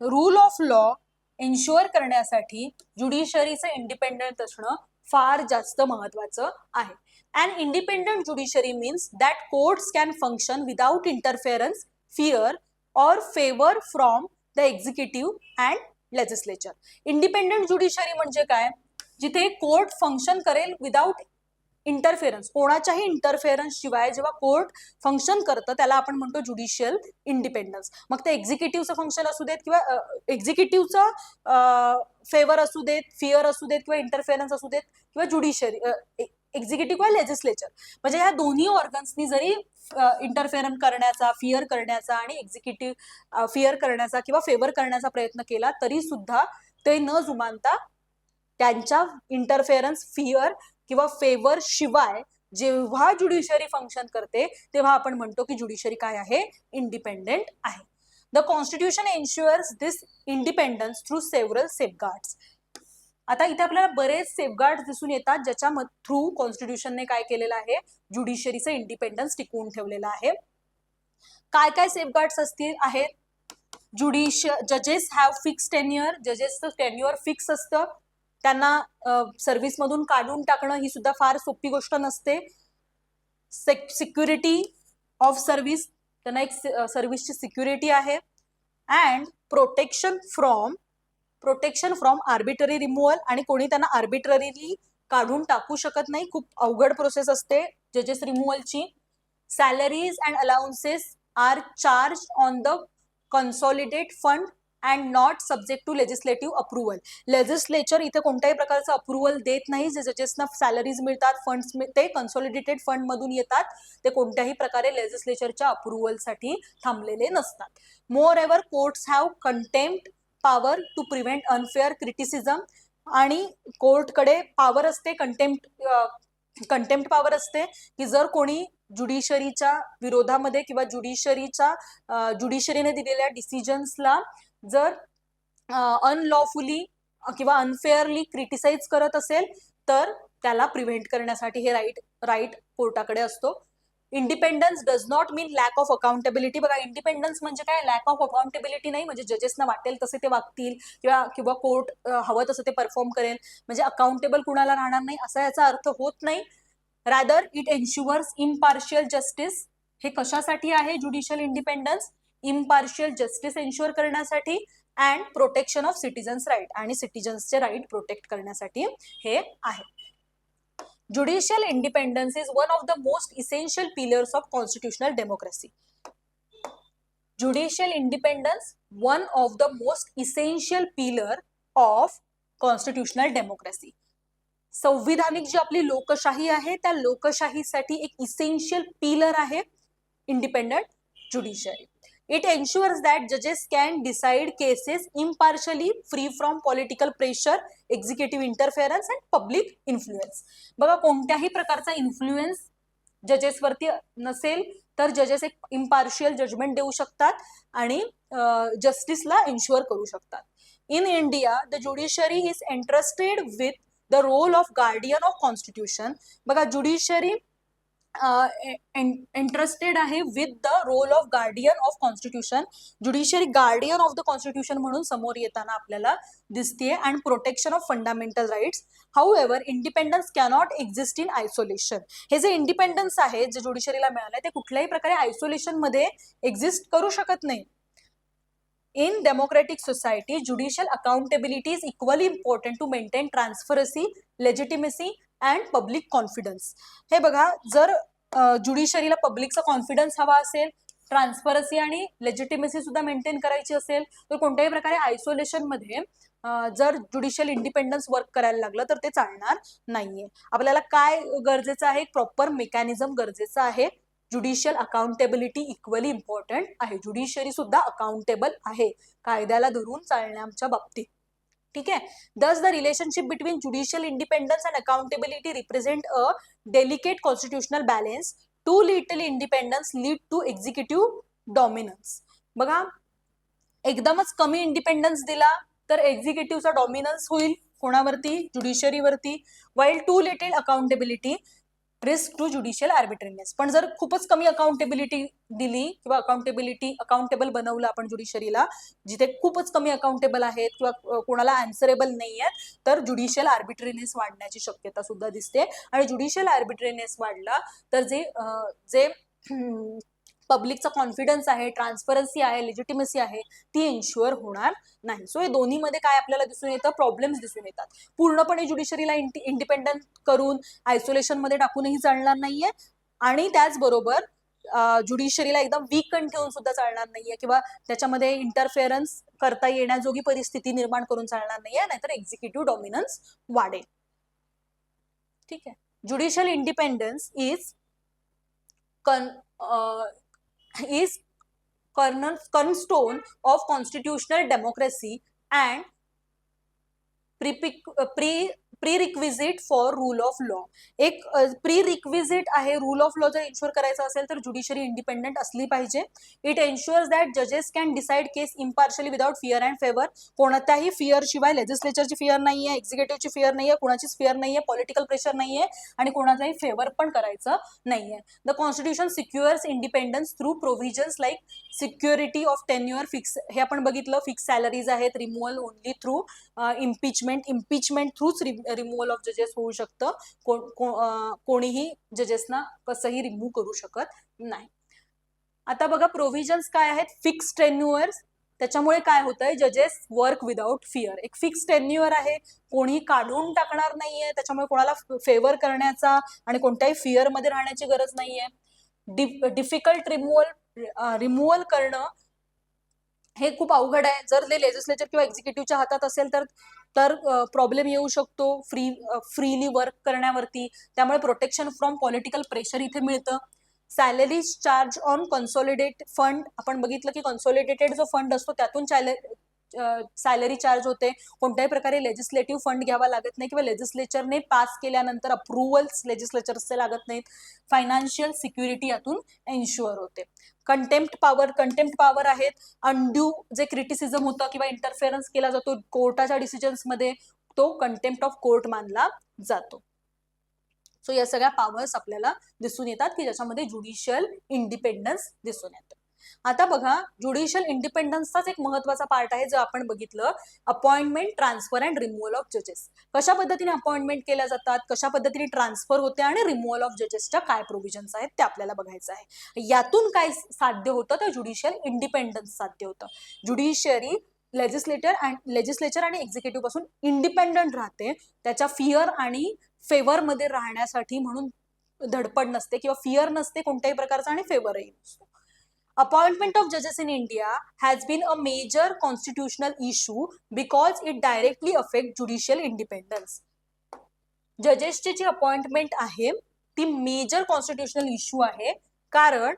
Rule of law ensure करण्यासाठी ज्युडिशरीचं इंडिपेंडंट असणं फार जास्त महत्वाचं आहे. And independent judiciary means that courts can function without interference, fear और favour from the executive and legislature. Independent judiciary म्हणजे काय? जिथे कोर्ट फंक्शन करेल विदाउट इंटरफेरन्स, कोणाच्याही इंटरफेरन्स शिवाय जेव्हा कोर्ट फंक्शन करतं त्याला आपण म्हणतो ज्युडिशियल इंडिपेंडन्स. मग ते एक्झिक्युटिव्हचं फंक्शन असू देत किंवा एक्झिक्युटिव्हचं फेवर असू देत, फिअर असू देत किंवा इंटरफेरन्स असू देत किंवा ज्युडिशरी, एक्झिक्युटिव्ह किंवा लेजिस्लेचर, म्हणजे ह्या दोन्ही ऑर्गन्सनी जरी इंटरफेरन्स करण्याचा, फिअर करण्याचा आणि एक्झिक्युटिव्ह फिअर करण्याचा किंवा फेवर करण्याचा प्रयत्न केला तरी सुद्धा ते न जुमानता त्यांच्या इंटरफेरन्स, फिअर किंवा फेवर शिवाय जेव्हा ज्युडिशरी फंक्शन करते तेव्हा आपण म्हणतो की ज्युडिशरी काय आहे? इंडिपेंडेंट आहे. The constitution ensures this independence through several safeguards. आता इथे आपल्याला बरेच सेफगार्ड दिसून येतात ज्याच्या थ्रू कॉन्स्टिट्यूशनने काय केलेलं आहे? ज्युडिशरीचं इंडिपेंडन्स टिकवून ठेवलेलं आहे. काय काय सेफगार्ड्स आहेत? जजेस हॅव फिक्स टेन्युअर, जजेसचं टेन्युअर फिक्स असतं, त्यांना सर्व्हिसमधून काढून टाकणं ही सुद्धा फार सोपी गोष्ट नसते. सिक्युरिटी ऑफ सर्व्हिस, त्यांना एक सर्व्हिसची सिक्युरिटी आहे. And protection from arbitrary removal, आणि कोणी त्यांना आर्बिटरीली काढून टाकू शकत नाही. खूप अवघड प्रोसेस असते जजेस रिमूव्हलची. Salaries and allowances are charge on the consolidate fund and not subject to legislative approval. Legislature इथे कोणत्याही प्रकारचं अप्रुव्हल देत नाही. जे जजेसना सॅलरीज मिळतात, फंड्स ते कन्सॉलिडेटेड फंड मधून येतात, ते कोणत्याही प्रकारे लेजिस्लेचरच्या अप्रुव्हलसाठी थांबलेले नसतात. Moreover courts have contempt power to prevent unfair criticism, आणि कोर्टकडे पॉवर असते, कंटेम्प्ट पॉवर असते की जर कोणी ज्युडिशरीच्या विरोधामध्ये किंवा ज्युडिशरीने दिलेल्या डिसिजन्सला जर अनलॉफुली किंवा अनफेअरली क्रिटिसाइज करत असेल तर त्याला प्रिव्हेंट करण्यासाठी हे राईट कोर्टाकडे असतो. Independence does not mean lack of accountability. बघा, इंडिपेंडन्स म्हणजे काय? लॅक ऑफ अकाउंटेबिलिटी नाही, म्हणजे जजेसना वाटेल तसे ते वागतील किंवा कोर्ट हवं तसं ते परफॉर्म करेल, म्हणजे अकाउंटेबल कुणाला राहणार नाही असा याचा अर्थ होत नाही. Rather it ensures impartial justice. हे कशासाठी आहे judicial independence? Impartial justice ensure करण्यासाठी, and protection of citizens right, आणि सिटीजन्सचे राईट प्रोटेक्ट करण्यासाठी हे आहे. Judicial independence is one of the most essential pillars of constitutional democracy. Judicial independence one of the most essential pillar of constitutional democracy. संविधानिक जी आपली लोकशाही आहे त्या लोकशाहीसाठी एक इसेन्शियल पिलर आहे independent judiciary. It ensures that judges can decide cases impartially, free from political pressure, executive interference and public influence. बघा, कोणत्याही प्रकारचा इन्फ्लुएन्स जजेसवरती नसेल तर जजेस एक इम्पार्शियल जजमेंट देऊ शकतात आणि जस्टिसला एन्श्युअर करू शकतात. In India the judiciary is entrusted with the role of guardian of constitution. बघा, ज्युडिशरी इंटरेस्टेड आहे with the role of guardian of constitution. Judiciary guardian of the constitution म्हणून समोर येताना आपल्याला दिसतेय, and protection of fundamental rights. However independence cannot exist in isolation. हे जे इंडिपेंडन्स आहे जे ज्युडिशरीला मिळालंय ते कुठल्याही प्रकारे आयसोलेशन मध्ये एक्झिस्ट करू शकत नाही. In democratic society, judicial accountability is equally important to maintain transparency, legitimacy and public confidence. हे बघा, जर ज्युडिशरीला पब्लिकचा कॉन्फिडन्स हवा असेल, ट्रान्सपरन्सी आणि लेजिटिमेसी सुद्धा मेंटेन करायची असेल, तर कोणत्याही प्रकारे आयसोलेशन मध्ये जर ज्युडिशियल इंडिपेंडन्स वर्क करायला लागलं तर ते चालणार नाहीये. आपल्याला काय गरजेचं आहे? प्रॉपर मेकॅनिझम गरजेचं आहे. ज्युडिशियल अकाउंटेबिलिटी इक्वली इम्पॉर्टंट आहे. ज्युडिशियरी सुद्धा अकाउंटेबल आहे कायद्याला धरून चालण्याच्या बाबतीत. ठीक आहे. Thus the relationship between judicial independence and accountability represent a delicate constitutional balance. Too little independence lead to executive dominance. बघा, एकदमच कमी इंडिपेंडन्स दिला तर एक्झिक्युटिव्हचा डॉमिनन्स होईल कोणावरती? ज्युडिशरीवरती. While too little accountability risk to judicial arbitrariness. पण जर खूपच कमी अकाउंटेबिलिटी दिली किंवा अकाउंटेबल बनवलं आपण ज्युडिशरीला, जिथे खूपच कमी अकाउंटेबल आहेत किंवा कोणाला आन्सरेबल नाही आहेत, तर ज्युडिशियल आर्बिट्रेरियस वाढण्याची शक्यता सुद्धा दिसते. आणि ज्युडिशियल आर्बिट्रेरियस वाढला तर जे पब्लिकचा कॉन्फिडन्स आहे, ट्रान्सपरन्सी आहे, लेजिटिमसी आहे, ती इन्शुअर होणार नाही. सो हे दोन्हीमध्ये काय आपल्याला दिसून येतं? प्रॉब्लेम्स दिसून येतात. पूर्णपणे ज्युडिशरीला इंडिपेंडंट करून आयसोलेशन मध्ये टाकूनही चालणार नाहीये, आणि त्याचबरोबर ज्युडिशरीला एकदम वीकंड ठेवून सुद्धा चालणार नाहीये, किंवा त्याच्यामध्ये इंटरफेरन्स करता येण्याजोगी परिस्थिती निर्माण करून चालणार नाहीये, नाहीतर एक्झिक्युटिव्ह डॉमिनन्स वाढेल. ठीक आहे. Judicial independence is cornerstone of constitutional democracy and prerequisite for rule of law. एक प्रीरिक्विजिट आहे रूल ऑफ लॉ. जर इन्शुअर करायचं असेल तर ज्युडिशरी इंडिपेंडंट असली पाहिजे. इट एन्शुअर्स दॅट जजेस can decide case impartially without fear and favour. कोणत्याही फिअर शिवाय, लेजिस्लेचरची फिअर नाहीये, एक्झिक्युटिव्हची फिअर नाहीये, कोणाचीच फिअर नाहीये, पॉलिटिकल प्रेशर नाहीये, आणि कोणाचाही फेवर पण करायचं नाहीये. The constitution secures independence through provisions like security of tenure, fix, हे आपण बघितलं, फिक्स सॅलरीज आहेत, रिमूव्हल ओनली थ्रू इम्पीचमेंट थ्रूच रिमूव्हल ऑफ जजेस होऊ शकतं. कोणीही जजेसना कसंही रिमूव्ह करू शकत नाही. आता बघा, प्रोव्हिजन्स काय आहेत? फिक्स टेन्युअर्स. त्याच्यामुळे काय होतंय? जजेस वर्क विदाउट फिअर. एक फिक्स टेन्युअर आहे, कोणी काढून टाकणार नाहीये, त्याच्यामुळे कोणाला फेवर करण्याचा आणि कोणत्याही फिअर मध्ये राहण्याची गरज नाहीये. डिफिकल्ट रिमूव्हल करणं हे खूप अवघड आहे. जर ते लेजिस्लेचर किंवा एक्झिक्युटिव्हच्या हातात असेल तर प्रॉब्लेम येऊ शकतो फ्रीली वर्क करण्यावरती. त्यामुळे प्रोटेक्शन फ्रॉम पॉलिटिकल प्रेशर इथे मिळतं. Salary charge on consolidate fund. आपण बघितलं की कन्सॉलिडेटेड जो फंड असतो त्यातून सॅलरी चार्ज होते. कोणत्याही प्रकारे लेजिस्लेटिव्ह फंड घ्यावा लागत नाही, किंवा लेजिस्लेचरने पास केल्यानंतर अप्रुव्हल्स लेजिस्लेचरचे लागत नाहीत. फायनान्शियल सिक्युरिटी यातून एन्शुअर होते. कंटेम्प्ट पॉवर आहेत. अनड्यू जे क्रिटिसिझम होतं किंवा इंटरफेरन्स केला जातो कोर्टाच्या डिसिजन्स मध्ये, तो कंटेम्प्ट ऑफ कोर्ट मानला जातो. सो या सगळ्या पॉवर्स आपल्याला दिसून येतात की ज्याच्यामध्ये ज्युडिशियल इंडिपेंडन्स दिसून येतं. आता बघा, ज्युडिशियल इंडिपेंडन्सचाच एक महत्वाचा पार्ट आहे जो आपण बघितलं, appointment, transfer and removal of जजेस. कशा पद्धतीने अपॉइंटमेंट केल्या जातात, कशा पद्धतीने ट्रान्सफर होते, आणि रिमूव्हल ऑफ जजेसच्या काय प्रोव्हिजन्स आहेत ते आपल्याला बघायचं आहे. यातून काय साध्य होतं? तर ज्युडिशियल इंडिपेंडन्स साध्य होतं. ज्युडिशियरी लेजिस्लेचर आणि एक्झिक्युटिव्ह पासून इंडिपेंडंट राहते. त्याच्या फिअर आणि फेवर मध्ये राहण्यासाठी म्हणून धडपड नसते, किंवा फिअर नसते कोणत्याही प्रकारचा, आणि फेवरही नसतो. Appointment of judges in India has been a major constitutional issue because it directly affects judicial independence. जजेसची G appointment आहे ती मेजर कॉन्स्टिट्युशनल इश्यू आहे, कारण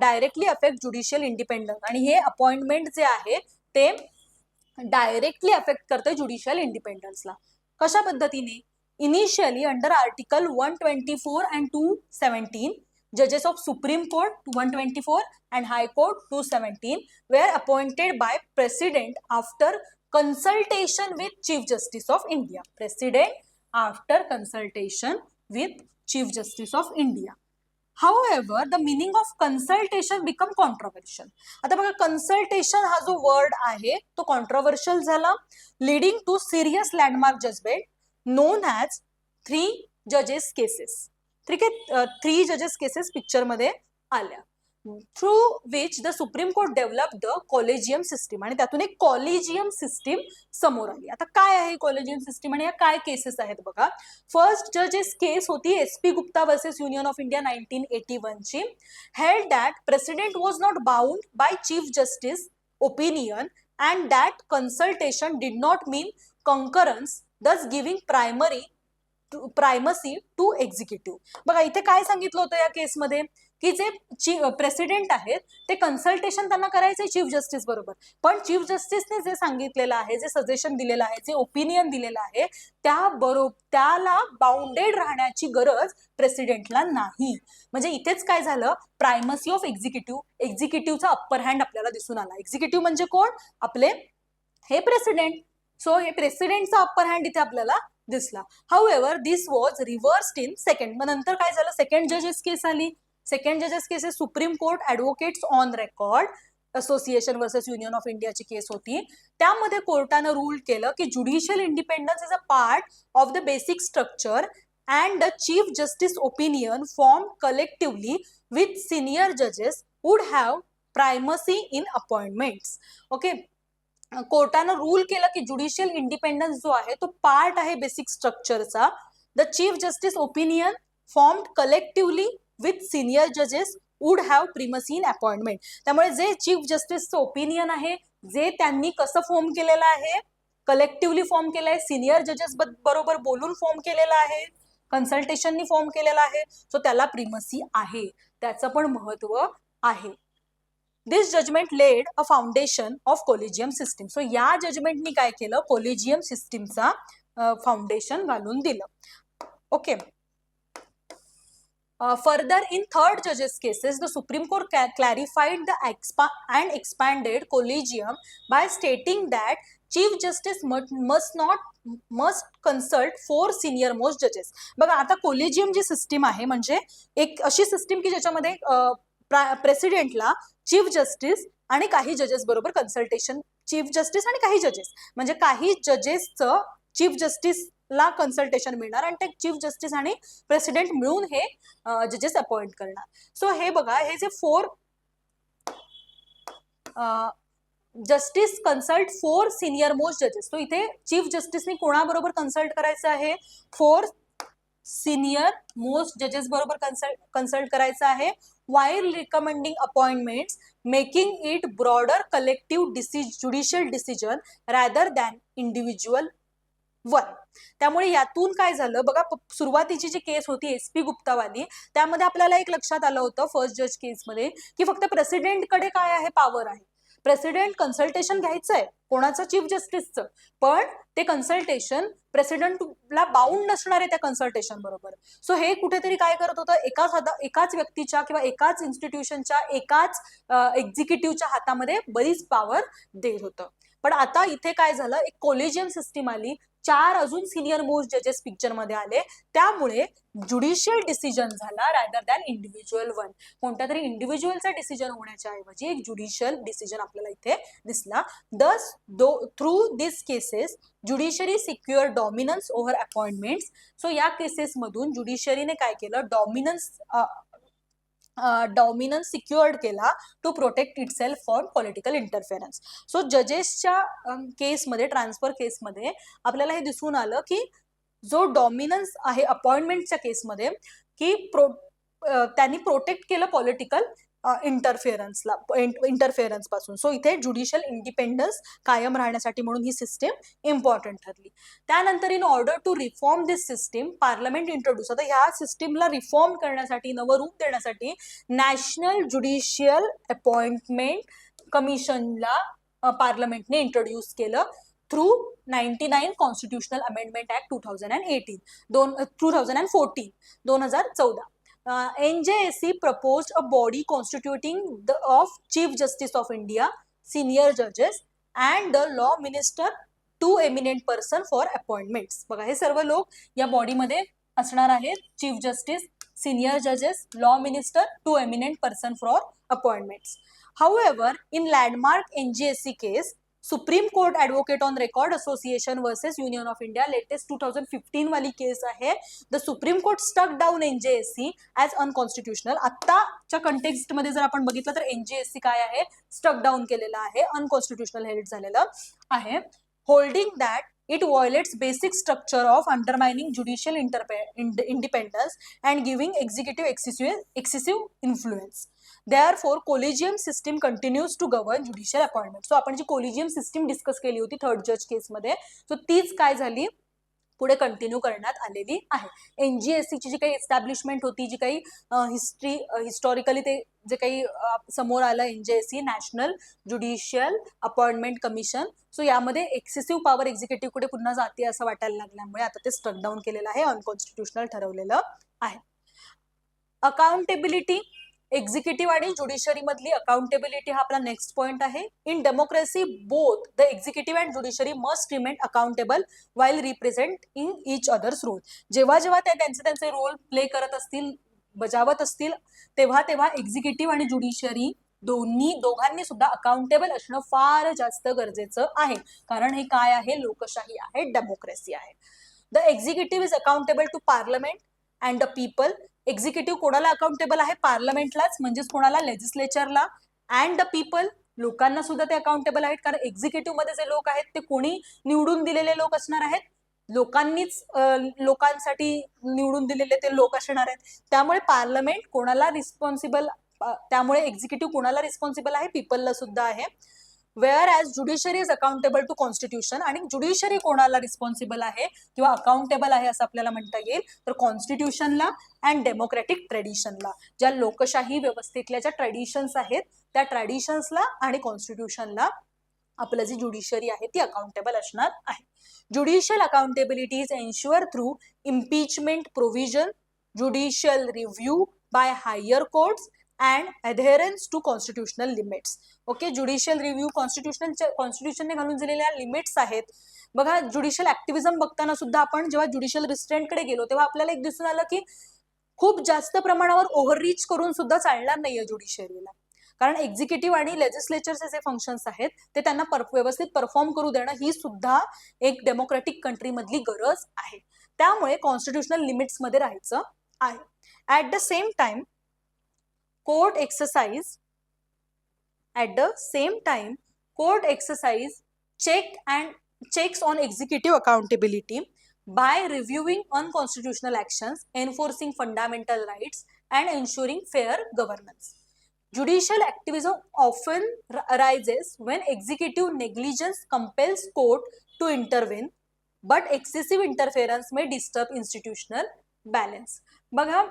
डायरेक्टली अफेक्ट ज्युडिशियल इंडिपेंडन्स, आणि हे अपॉइंटमेंट जे आहे ते डायरेक्टली अफेक्ट करते ज्युडिशियल इंडिपेंडन्सला. कशा पद्धतीने? Initially under article 124 and 217, judges of Supreme Court 124 and High Court 217 were appointed by President after consultation with Chief Justice of India. President after consultation with Chief Justice of India. However, the meaning of consultation become controversial. आता बघा, कन्सल्टेशन हा जो वर्ड आहे तो कॉन्ट्रोवर्शियल झाला, leading to serious landmark judgement known as 3 जजेस केसेस. ठीक आहे, 3 जजेस केसेस पिक्चर मध्ये आल्या, through which the supreme court develop the collegium system, आणि त्यातून एक कॉलेजियम सिस्टीम समोर आली. आता काय आहे कॉलेजियम सिस्टीम आणि या काय केसेस आहेत बघा. फर्स्ट जजेस केस होती SP Gupta versus union of India 1981 ची. Held that president was not bound by chief justice opinion and that consultation did not मीन कंकरन्स, दस गिव्हिंग प्रायमसी टू एक्झिक्युटिव्ह. बघा इथे काय सांगितलं होतं या केसमध्ये की जे प्रेसिडेंट आहेत ते कन्सल्टेशन त्यांना करायचंय चीफ जस्टिस बरोबर, पण चीफ जस्टिसने जे सांगितलेलं आहे, जे सजेशन दिलेलं आहे, जे ओपिनियन दिलेलं आहे त्याला बाउंडेड राहण्याची गरज प्रेसिडेंटला नाही. म्हणजे इथेच काय झालं, प्रायमसी ऑफ एक्झिक्युटिव्हचा अप्पर हँड आपल्याला दिसून आला. एक्झिक्युटिव्ह म्हणजे कोण, आपले हे प्रेसिडेंट. सो हे प्रेसिडेंटचा अप्पर हँड इथे आपल्याला दिसला. हाऊएव्हर दिस वॉज रिव्हर्स्ड इन सेकंड. मग नंतर काय झालं, सेकंड जजेस केस आली. सेकंड जजेस case supreme court advocates on record association versus union of इंडियाची केस होती. त्यामध्ये कोर्टानं रूल केलं की judicial independence is a part of the basic structure and the chief justice opinion form collectively with senior जजेस would have primacy in appointments. Okay, कोर्टानं रूल केलं की ज्युडिशियल इंडिपेंडन्स जो आहे तो पार्ट आहे बेसिक स्ट्रक्चरचा. The chief justice opinion formed collectively with senior जजेस would have primacy in appointment. त्यामुळे जे चीफ जस्टिसचं ओपिनियन आहे, जे त्यांनी कसं फॉर्म केलेलं आहे, कलेक्टिव्हली फॉर्म केलं आहे, सिनियर जजेस बरोबर बोलून फॉर्म केलेलं आहे, कन्सल्टेशननी फॉर्म केलेला आहे, सो त्याला प्रिमसी आहे, त्याचं पण महत्व आहे. This judgement laid a foundation of collegium system. So या जजमेंटनी काय केलं, कॉलेजियम सिस्टीमचा फाउंडेशन घालून दिलं. Okay. Further, in third judges cases, the Supreme Court clarified the and expanded collegium by stating that Chief Justice must consult 4 senior most judges. बघा आता कोलेजियम जी सिस्टीम आहे म्हणजे एक अशी सिस्टीम की ज्याच्यामध्ये प्रेसिडेंटला चीफ जस्टिस आणि काही जजेस बरोबर कन्सल्टेशन, चीफ जस्टिस आणि काही जजेस म्हणजे काही जजेसचं चीफ जस्टिस ला कन्सल्टेशन मिळणार आणि ते चीफ जस्टिस आणि प्रेसिडेंट मिळून हे जजेस अपॉइंट करणार. सो हे बघा, हे जे 4 जस्टिस कन्सल्ट 4 सिनियर मोस्ट जजेस. तो इथे चीफ जस्टिसनी कोणाबरोबर कन्सल्ट करायचं आहे, 4 सिनियर मोस्ट जजेस बरोबर कन्सल्ट करायचं आहे. while recommending appointments, making it broader collective judicial decision rather than individual one. त्यामुळे यातून काय झालं बघा, सुरुवातीची जी केस होती SP गुप्तावाली, त्यामध्ये आपल्याला एक लक्षात आलं होतं फर्स्ट जज केसमध्ये की फक्त प्रेसिडेंटकडे काय आहे, पॉवर आहे. प्रेसिडेंट कन्सल्टेशन घ्यायचंय कोणाचं, चीफ जस्टिसचं, पण ते कन्सल्टेशन प्रेसिडेंटला बाउंड नसणार आहे त्या कन्सल्टेशन बरोबर. सो हे कुठेतरी काय करत होतं, एकाच व्यक्तीच्या किंवा एकाच इन्स्टिट्यूशनच्या, एकाच एक्झिक्युटिव्हच्या हातामध्ये बरीच पॉवर देत होतं. पण आता इथे काय झालं, एक कॉलेजियम सिस्टीम आली, 4 अजून सिनियर मोस्ट जजेस पिक्चर मध्ये आले, त्यामुळे ज्युडिशियल डिसिजन झाला रॅदर दॅन इंडिव्हिज्युअल वन. कोणत्या तरी इंडिव्हिज्युअलचा डिसिजन होण्याच्या ऐवजी एक ज्युडिशियल डिसिजन आपल्याला इथे दिसला. Thus through this cases judiciary secure dominance over appointments. So या केसेस मधून ज्युडिशरीने काय केलं, डॉमिनन्स सिक्युअर्ड केला to protect itself from political interference. So जजेसच्या केसमध्ये, ट्रान्सफर केसमध्ये आपल्याला हे दिसून आलं की जो डॉमिनन्स आहे अपॉइंटमेंटच्या केसमध्ये की त्यांनी प्रोटेक्ट केलं पॉलिटिकल इंटरफेरन्स पासून. सो इथे ज्युडिशियल इंडिपेंडन्स कायम राहण्यासाठी म्हणून ही सिस्टीम इम्पॉर्टंट ठरली. त्यानंतर in order to reform this system parliament introduce. आता ह्या सिस्टीमला रिफॉर्म करण्यासाठी, नवं रूप देण्यासाठी नॅशनल ज्युडिशियल अपॉइंटमेंट कमिशनला पार्लमेंटने इंट्रोड्यूस केलं through 99 constitutional amendment act 2014. NJSC proposed a body constituting of Chief Justice of India, senior judges and the law minister, 2 eminent person for appointments. बघा हे सर्व लोक या बॉडीमध्ये असणार आहेत, chief justice senior judges, law minister to eminent person for appointments. However, in landmark NGSC case, supreme court advocate on record association versus union of India, latest 2015 वाली केस आहे. The supreme court struck down NJSC as unconstitutional. आत्ताच्या कंटेक्स्ट मध्ये जर आपण बघितलं तर एनजेएससी काय आहे, स्टक डाऊन केलेलं आहे, अनकॉन्स्टिट्युशनल हेल्ड झालेलं आहे. Holding that it violates basic structure of undermining judicial independence and giving executive excessive influence. Therefore, collegium system continues to govern judicial appointment. So आपण जी collegium system डिस्कस केली होती थर्ड जज केस मध्ये, सो तीच काय झाली, पुढे कंटिन्यू करण्यात आलेली आहे. एनजीएससी ची जी काही एस्टॅब्लिशमेंट होती, जी काही हिस्टॉरिकली ते जे काही समोर आलं, NGSC national judicial appointment commission, so यामध्ये एक्सेसिव्ह पॉवर एक्झिक्युटिव्ह कडे पुन्हा जाते असं वाटायला लागल्यामुळे आता ते स्टक डाऊन केलेलं आहे, अनकॉन्स्टिट्युशनल ठरवलेलं आहे. अकाउंटेबिलिटी, एक्झिक्युटिव्ह आणि ज्युडिशरी मधली अकाउंटेबिलिटी हा आपला नेक्स्ट पॉइंट आहे. In democracy both the executive and judiciary must remain accountable while represent in each others role. जेव्हा जेव्हा ते त्यांचे रोल प्ले करत असतील, बजावत असतील, तेव्हा तेव्हा एक्झिक्युटिव्ह आणि ज्युडिशरी दोघांनी सुद्धा अकाउंटेबल असणं फार जास्त गरजेचं आहे. कारण हे काय आहे, लोकशाही आहे, डेमोक्रेसी आहे. The executive is accountable to parliament and the people. Executive कोणाला अकाउंटेबल आहे, पार्लमेंटलाच, म्हणजेच कोणाला, लेजिस्लेचरला. अँड द पीपल, लोकांना सुद्धा ते अकाउंटेबल आहेत, कारण एक्झिक्युटिव्ह मध्ये जे लोक आहेत ते कोणी निवडून दिलेले लोक असणार आहेत, लोकांनीच लोकांसाठी निवडून दिलेले ते लोक असणार आहेत. त्यामुळे पार्लमेंट कोणाला रिस्पॉन्सिबल, त्यामुळे एक्झिक्युटिव्ह कोणाला रिस्पॉन्सिबल आहे, पीपलला सुद्धा आहे. Whereas judiciary is accountable to constitution. आणि ज्युडिशरी कोणाला रिस्पॉन्सिबल आहे किंवा अकाउंटेबल आहे असं आपल्याला म्हणता येईल, तर कॉन्स्टिट्यूशनला अँड डेमोक्रॅटिक ट्रेडिशनला. ज्या लोकशाही व्यवस्थेतल्या ज्या ट्रेडिशन्स आहेत त्या ट्रेडिशन्सला आणि कॉन्स्टिट्यूशनला आपलं जी ज्युडिशरी आहे ती अकाउंटेबल असणार आहे. Judicial accountability is ensure through impeachment provision, judicial review by higher courts and adherence to constitutional limits. Okay, judicial review कॉन्स्टिट्यूशनने घालून दिलेल्या लिमिट्स आहेत. बघा, ज्युडिशियल ऍक्टिव्हिझम बघताना सुद्धा आपण जेव्हा ज्युडिशियल रिस्ट्रेंटकडे गेलो तेव्हा आपल्याला एक दिसून आलं की खूप जास्त प्रमाणावर ओव्हररीच करून सुद्धा चालणार नाहीये ज्युडिशरीला. कारण एक्झिक्युटिव्ह आणि लेजिस्लेचरचे जे फंक्शन्स आहेत ते त्यांना व्यवस्थित परफॉर्म करू देणं ही सुद्धा एक डेमोक्रॅटिक कंट्री मधली गरज आहे. त्यामुळे कॉन्स्टिट्युशनल लिमिट्स मध्ये राहायचं आहे. At the same time court exercise checks on executive accountability by reviewing unconstitutional actions, enforcing fundamental rights and ensuring fair governance. Judicial activism often arises when executive negligence compels court to intervene, but excessive interference may disturb institutional balance. बघा,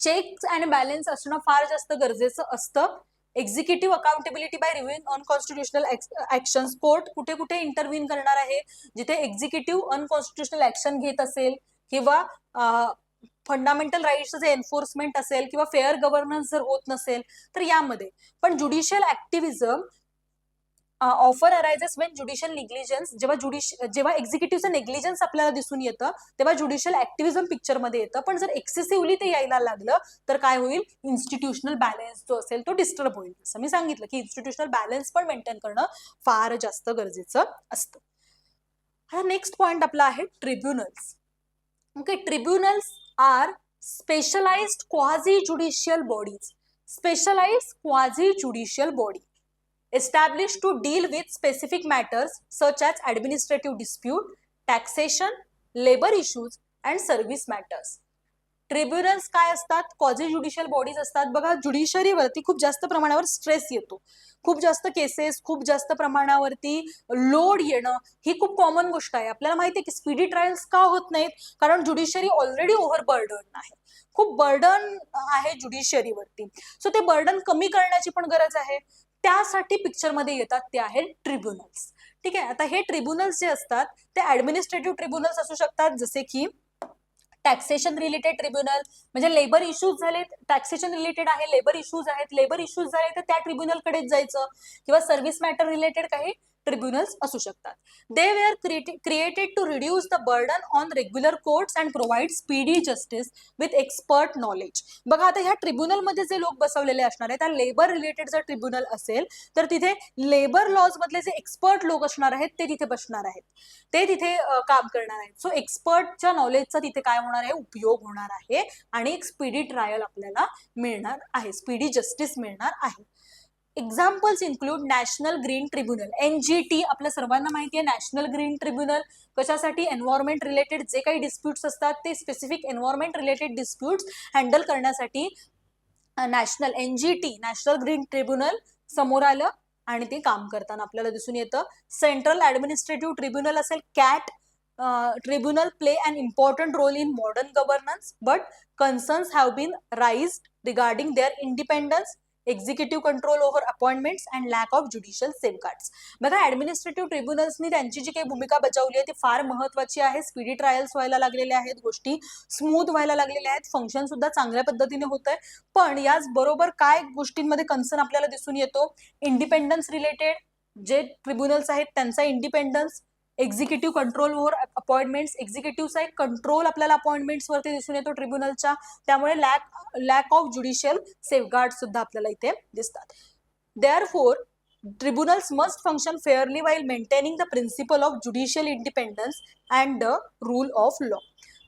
चेक्स अँड बॅलन्स असणं फार जास्त गरजेचं असतं. Executive accountability by reviewing unconstitutional actions. Court कुठे कुठे इंटरव्हीन करणार आहे, जिथे एक्झिक्युटिव्ह अनकॉन्स्टिट्युशनल ऍक्शन घेत असेल किंवा फंडामेंटल राईट्सचं जे एन्फोर्समेंट असेल किंवा फेअर गव्हर्नन्स जर होत नसेल तर यामध्ये. पण ज्युडिशियल ऍक्टिव्हिझम ऑफर अरायझेस वेन ज्युडिशियल निग्लिजन्स. जेव्हा एक्झिक्युटिव्हचं नेग्लिजन्स आपल्याला दिसून येतं तेव्हा ज्युडिशियल ऍक्टिव्हिझम पिक्चरमध्ये येतं. पण जर एक्सेसिव्हली ते यायला लागलं तर काय होईल, इन्स्टिट्यूशनल बॅलन्स जो असेल तो डिस्टर्ब होईल. असं मी सांगितलं की इन्स्टिट्यूशनल बॅलन्स पण मेंटेन करणं फार जास्त गरजेचं असतं. हा नेक्स्ट पॉइंट आपला आहे tribunals. Okay, tribunals are specialised quasi judicial bodies. Specialised quasi judicial body established to deal with specific matters such as administrative dispute, taxation, labor issues and service matters. Tribunals काय असतात, क्वाझी ज्युडिशियल बॉडीज असतात. बघा, ज्युडिशरीवरती खूप जास्त प्रमाणावर स्ट्रेस येतो, खूप जास्त केसेस, खूप जास्त प्रमाणावरती लोड येणं ही खूप कॉमन गोष्ट आहे. आपल्याला माहिती आहे की स्पीडी ट्रायल्स का होत नाहीत, कारण ज्युडिशरी ऑलरेडी ओव्हरबर्डन आहे, खूप बर्डन आहे ज्युडिशरीवरती. सो ते बर्डन कमी करण्याची पण गरज आहे. त्यासाठी पिक्चरमध्ये येतात ते आहेत ट्रिब्युनल्स. ठीक आहे, आता हे ट्रिब्युनल्स जे असतात ते ऍडमिनिस्ट्रेटिव्ह ट्रिब्युनल्स असू शकतात, जसे की टॅक्सेशन रिलेटेड ट्रिब्युनल, म्हणजे लेबर इश्यूज झाले, टॅक्सेशन रिलेटेड आहे, लेबर इश्यूज आहेत, लेबर इश्यूज झाले तर त्या ट्रिब्युनलकडेच जायचं. किंवा सर्व्हिस मॅटर रिलेटेड काही ट्रिब्युनल्स असू शकतात. They were created to reduce the burden on regular courts and provide speedy justice with expert knowledge. बघा आता ह्या ट्रिब्युनलमध्ये जे लोक बसवलेले असणार आहेत, त्या लेबर रिलेटेड जर ट्रिब्युनल असेल तर तिथे लेबर लॉज मधले जे एक्सपर्ट लोक असणार आहेत ते तिथे बसणार आहेत, ते तिथे काम करणार आहेत. सो एक्सपर्टच्या नॉलेजचा तिथे काय होणार आहे, उपयोग होणार आहे आणि एक स्पीडी ट्रायल आपल्याला मिळणार आहे, स्पीडी जस्टिस मिळणार आहे. Examples include national green tribunal, NGT. आपल्या सर्वांना माहिती आहे नॅशनल ग्रीन ट्रिब्युनल कशासाठी, एन्व्हायरमेंट रिलेटेड जे काही डिस्प्यूट्स असतात ते specific environment related disputes handle करण्यासाठी national NGT national green tribunal समोर आलं आणि ते काम करताना आपल्याला दिसून येतं. सेंट्रल ऍडमिनिस्ट्रेटिव्ह ट्रिब्युनल असेल CAT tribunal play an important role in modern governance but concerns have been raised regarding their independence, executive control over appointments and lack of judicial safeguards. बघा ऍडमिनिस्ट्रेटिव्ह ट्रिब्युनल्सनी त्यांची जी काही भूमिका बजावली आहे ती फार महत्वाची आहे. स्पीडी ट्रायल्स व्हायला लागलेल्या आहेत, गोष्टी स्मूथ व्हायला लागलेल्या आहेत, फंक्शन सुद्धा चांगल्या पद्धतीने होत आहे. पण याच बरोबर काय गोष्टींमध्ये कन्सर्न आपल्याला दिसून येतो, इंडिपेंडन्स रिलेटेड जे ट्रिब्युनल्स आहेत त्यांचा independence, executive control over appointments, एक्झिक्युटिव्हचा एक कंट्रोल आपल्याला अपॉइंटमेंट्स वरती दिसून येतो ट्रिब्युनलच्या, त्यामुळे लॅक ऑफ ज्युडिशियल सेफगार्ड सुद्धा आपल्याला इथे दिसतात. Therefore tribunals must function fairly while maintaining the principle of judicial independence and the rule of law.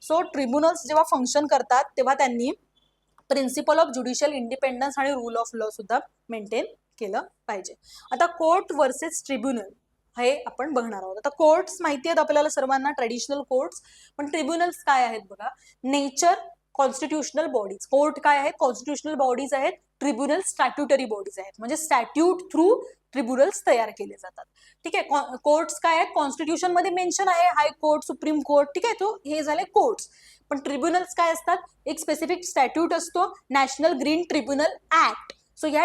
So tribunals जेव्हा फंक्शन करतात तेव्हा त्यांनी प्रिन्सिपल ऑफ ज्युडिशियल इंडिपेंडन्स आणि रूल ऑफ लॉ सुद्धा मेंटेन केलं पाहिजे. आता कोर्ट वर्सेस ट्रिब्युनल हे आपण बघणार आहोत. आता कोर्ट्स माहिती आहेत आपल्याला सर्वांना, ट्रेडिशनल कोर्ट्स, पण ट्रिब्युनल्स काय आहेत बघा, नेचर कॉन्स्टिट्युशनल बॉडीज. कोर्ट काय आहेत, कॉन्स्टिट्युशनल बॉडीज आहेत, ट्रिब्युनल स्टॅट्युटरी बॉडीज आहेत, म्हणजे स्टॅट्यूट थ्रू ट्रिब्युनल्स तयार केले जातात. ठीक आहे, कोर्ट्स काय आहेत, कॉन्स्टिट्यूशन मध्ये मेन्शन आहे हायकोर्ट, सुप्रीम कोर्ट, ठीक आहे, तो हे झाले कोर्ट्स. पण ट्रिब्युनल्स काय असतात, एक स्पेसिफिक स्टॅट्यूट असतो, national green tribunal act. So या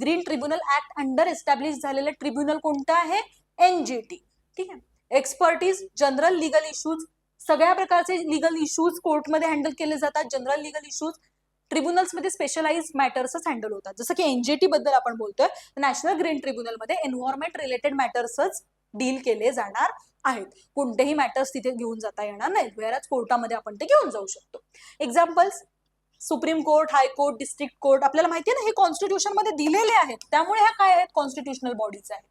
green tribunal act under establish झालेलं ट्रिब्युनल कोणतं आहे, NGT. ठीक आहे, एक्सपर्टीज, जनरल लिगल इश्यूज, सगळ्या प्रकारचे लिगल इश्यूज कोर्टमध्ये हँडल केले जातात. जनरल लिगल इश्यूज ट्रिब्युनल्स मध्ये स्पेशलाइज मॅटर्सच हँडल होतात. जसं की NGT बद्दल आपण बोलतोय, नॅशनल ग्रीन ट्रिब्युनल मध्ये एन्व्हायरमेंट रिलेटेड मॅटर्सच डील केले जाणार आहेत. कोणतेही मॅटर्स तिथे घेऊन जाता येणार नाहीत, वेळाच कोर्टामध्ये आपण ते घेऊन जाऊ शकतो. Examples, supreme court, high court, district court, आपल्याला माहिती आहे ना हे कॉन्स्टिट्यूशन मध्ये दिलेले आहेत, त्यामुळे ह्या काय आहेत, कॉन्स्टिट्युशनल बॉडीज आहेत.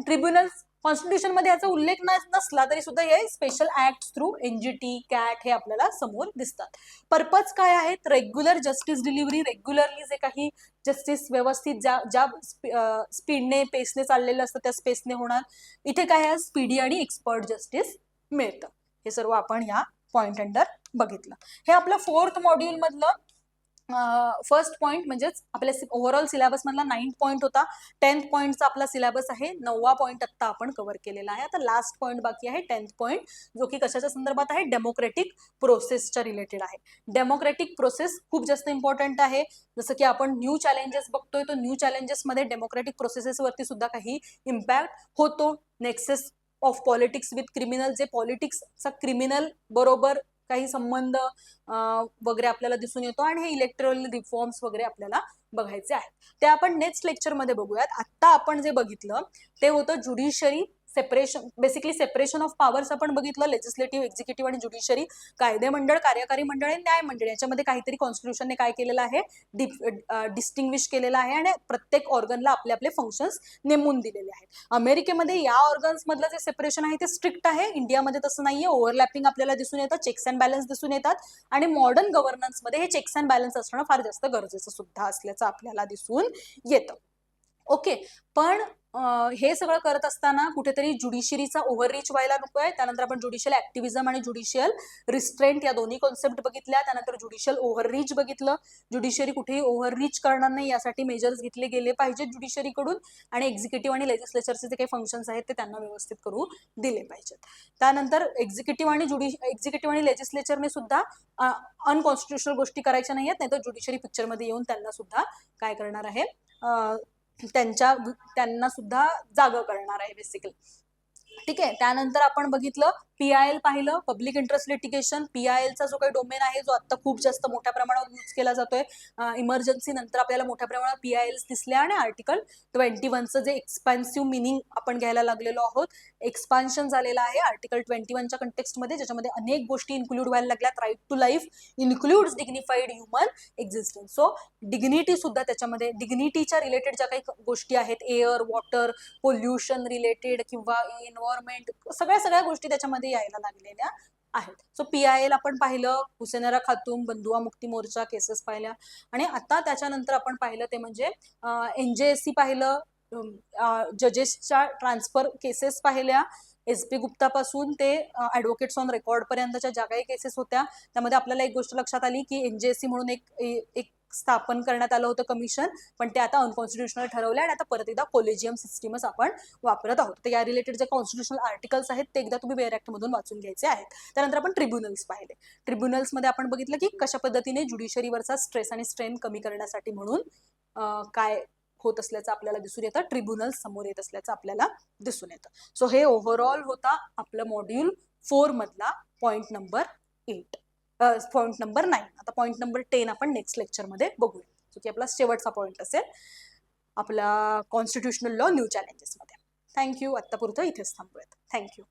ट्रिब्युनल्स कॉन्स्टिट्यूशन मध्ये याचा उल्लेख नसला तरी सुद्धा हे special act through NGT, CAT हे आपल्याला समोर दिसतात. पर्पज काय आहेत, रेग्युलर जस्टिस डिलिव्हरी, रेग्युलरली जे काही जस्टिस व्यवस्थित ज्या स्पीडने पेसने चाललेलं असतं त्या स्पेसने होणार. इथे काय आहे, स्पीडी आणि एक्सपर्ट जस्टिस मिळतं. हे सर्व आपण या पॉइंट अंडर बघितलं. हे आपलं 4th मॉड्यूल मधलं फर्स्ट पॉइंट, म्हणजेच आपल्या ओव्हरऑल सिलेबस मधला 9th पॉइंट होता. 10th पॉइंटचा आपला सिलेबस आहे, 9वा पॉइंट आता आपण कव्हर केलेला आहे. आता लास्ट पॉइंट बाकी आहे 10th पॉइंट, जो की कशाच्या संदर्भात आहे, डेमोक्रेटिक प्रोसेसच्या रिलेटेड आहे. डेमोक्रेटिक प्रोसेस खूप जास्त इम्पॉर्टंट आहे. जसं की आपण न्यू चॅलेंजेस बघतोय, तो न्यू चॅलेंजेस मध्ये डेमोक्रेटिक प्रोसेसेस वरती सुद्धा काही इम्पॅक्ट होतो. Nexus of politics with criminal, जे पॉलिटिक्सचा क्रिमिनल बरोबर काही संबंध वगैरे आपल्याला दिसून येतो, आणि हे इलेक्टोरल रिफॉर्म्स वगैरे आपल्याला बघायचे आहेत. ते आपण नेक्स्ट लेक्चरमध्ये बघूयात. आता आपण जे बघितलं ते होतं judiciary separation, basically separation of powers आपण बघितलं, लेजिस्लेटिव्ह, एक्झिक्युटिव्ह आणि ज्युडिशरी, कायदे मंडळ, कार्यकारी मंडळ आणि न्याय मंडळ, याच्यामध्ये काहीतरी कॉन्स्टिट्यूशनने काय केलेलं आहे, डिस्टिंग्विश केलेलं आहे आणि प्रत्येक ऑर्गनला आपले आपले फंक्शन्स नेमून दिलेले आहेत. अमेरिकेमध्ये या ऑर्गन्स मधलं जे सेपरेशन आहे ते स्ट्रिक्ट आहे, इंडियामध्ये तसं नाहीये. ओव्हरलॅपिंग आपल्याला दिसून येतं, चेक्स अँड बॅलन्स दिसून येतात, आणि मॉडर्न गव्हर्नन्स मध्ये हे चेक्स अँड बॅलन्स असणं फार जास्त गरजेचं सुद्धा असल्याचं आपल्याला दिसून येतं. ओके, पण हे सगळं करत असताना कुठेतरी ज्युडिशरीचा ओव्हररीच व्हायला नकोय. त्यानंतर आपण ज्युडिशियल ऍक्टिव्हिजम आणि ज्युडिशियल रिस्ट्रेंट या दोन्ही कॉन्सेप्ट बघितल्या. त्यानंतर ज्युडिशियल ओव्हररीच बघितलं, ज्युडिशरी कुठेही ओव्हररीच करणार नाही यासाठी मेजर्स घेतले गेले पाहिजेत ज्युडिशरीकडून, आणि एक्झिक्युटिव्ह आणि लेजिस्लेचरचे जे काही फंक्शन्स आहेत ते त्यांना व्यवस्थित करू दिले पाहिजेत. त्यानंतर एक्झिक्युटिव्ह आणि लेजिस्लेचरने सुद्धा अनकॉन्स्टिट्युशनल गोष्टी करायच्या नाहीयेत, नाहीतर ज्युडिशरी पिक्चरमध्ये येऊन त्यांना सुद्धा काय करणार आहे, त्यांना सुद्धा जागा करणार आहे बेसिकली. ठीक आहे, त्यानंतर आपण बघितलं PIL पाहिलं, पब्लिक इंटरेस्ट लिटिगेशन. PILचा जो काही डोमेन आहे जो आता खूप जास्त मोठ्या प्रमाणावर यूज केला जातोय, इमर्जन्सी नंतर आपल्याला मोठ्या प्रमाणात PILs दिसले आणि आर्टिकल 21चं जे एक्सपान्सिव्ह मिनिंग आपण घ्यायला लागलेलो आहोत, एक्सपान्शन झालेलं आहे आर्टिकल 21च्या कंटेक्स्टमध्ये, ज्याच्यामध्ये अनेक गोष्टी इन्क्लूड व्हायला लागल्यात. Right to life includes dignified human existence. So dignity सुद्धा त्याच्यामध्ये, डिग्निटीच्या रिलेटेड ज्या काही गोष्टी आहेत, एअर, वॉटर, पोल्युशन रिलेटेड किंवा एन्व्हायरमेंट, सगळ्या गोष्टी त्याच्यामध्ये यायला लागलेल्या आहेत. सो PIL आपण पाहिलं, हुसेनरा खातून, बंधुआ मुक्ती मोर्चा केसेस पाहिल्या, आणि आता त्याच्यानंतर आपण पाहिलं ते म्हणजे NJSC पाहिलं, जजेसच्या ट्रान्सफर केसेस पाहिल्या, SP गुप्तापासून ते ॲडव्होकेट्स ऑन रेकॉर्ड पर्यंतच्या ज्या काही केसेस होत्या त्यामध्ये आपल्याला एक गोष्ट लक्षात आली की NJSC म्हणून एक स्थापन करण्यात आलं होतं कमिशन, पण ते आता अनकॉन्स्टिट्युशनल ठरवलं आणि आता परत एकदा कोलेजियम सिस्टीमच आपण वापरत आहोत. तर या रिलेटेड जे कॉन्स्टिट्युशनल आर्टिकल्स आहेत ते एकदा तुम्ही बेअर ॲक्टमधून वाचून घ्यायचे आहेत. त्यानंतर आपण ट्रिब्युनल्स पाहिले. ट्रिब्युनल्समध्ये आपण बघितलं की कशा पद्धतीने ज्युडिशरीवरचा स्ट्रेस आणि स्ट्रेन कमी करण्यासाठी म्हणून काय होत असल्याचं आपल्याला दिसून येतं, ट्रिब्युनल्स समोर येत असल्याचं आपल्याला दिसून येतं. सो हे ओव्हरऑल होता आपलं मॉड्यूल 4 मधला पॉईंट नंबर 8, पॉईंट नंबर 9. आता पॉईंट नंबर 10 आपण नेक्स्ट लेक्चरमध्ये बघूया, जो की आपला शेवटचा पॉईंट असेल आपला कॉन्स्टिट्युशनल लॉ न्यू चॅलेंजेसमध्ये. थँक्यू. आत्तापुरतं इथेच थांबूयात. थँक्यू.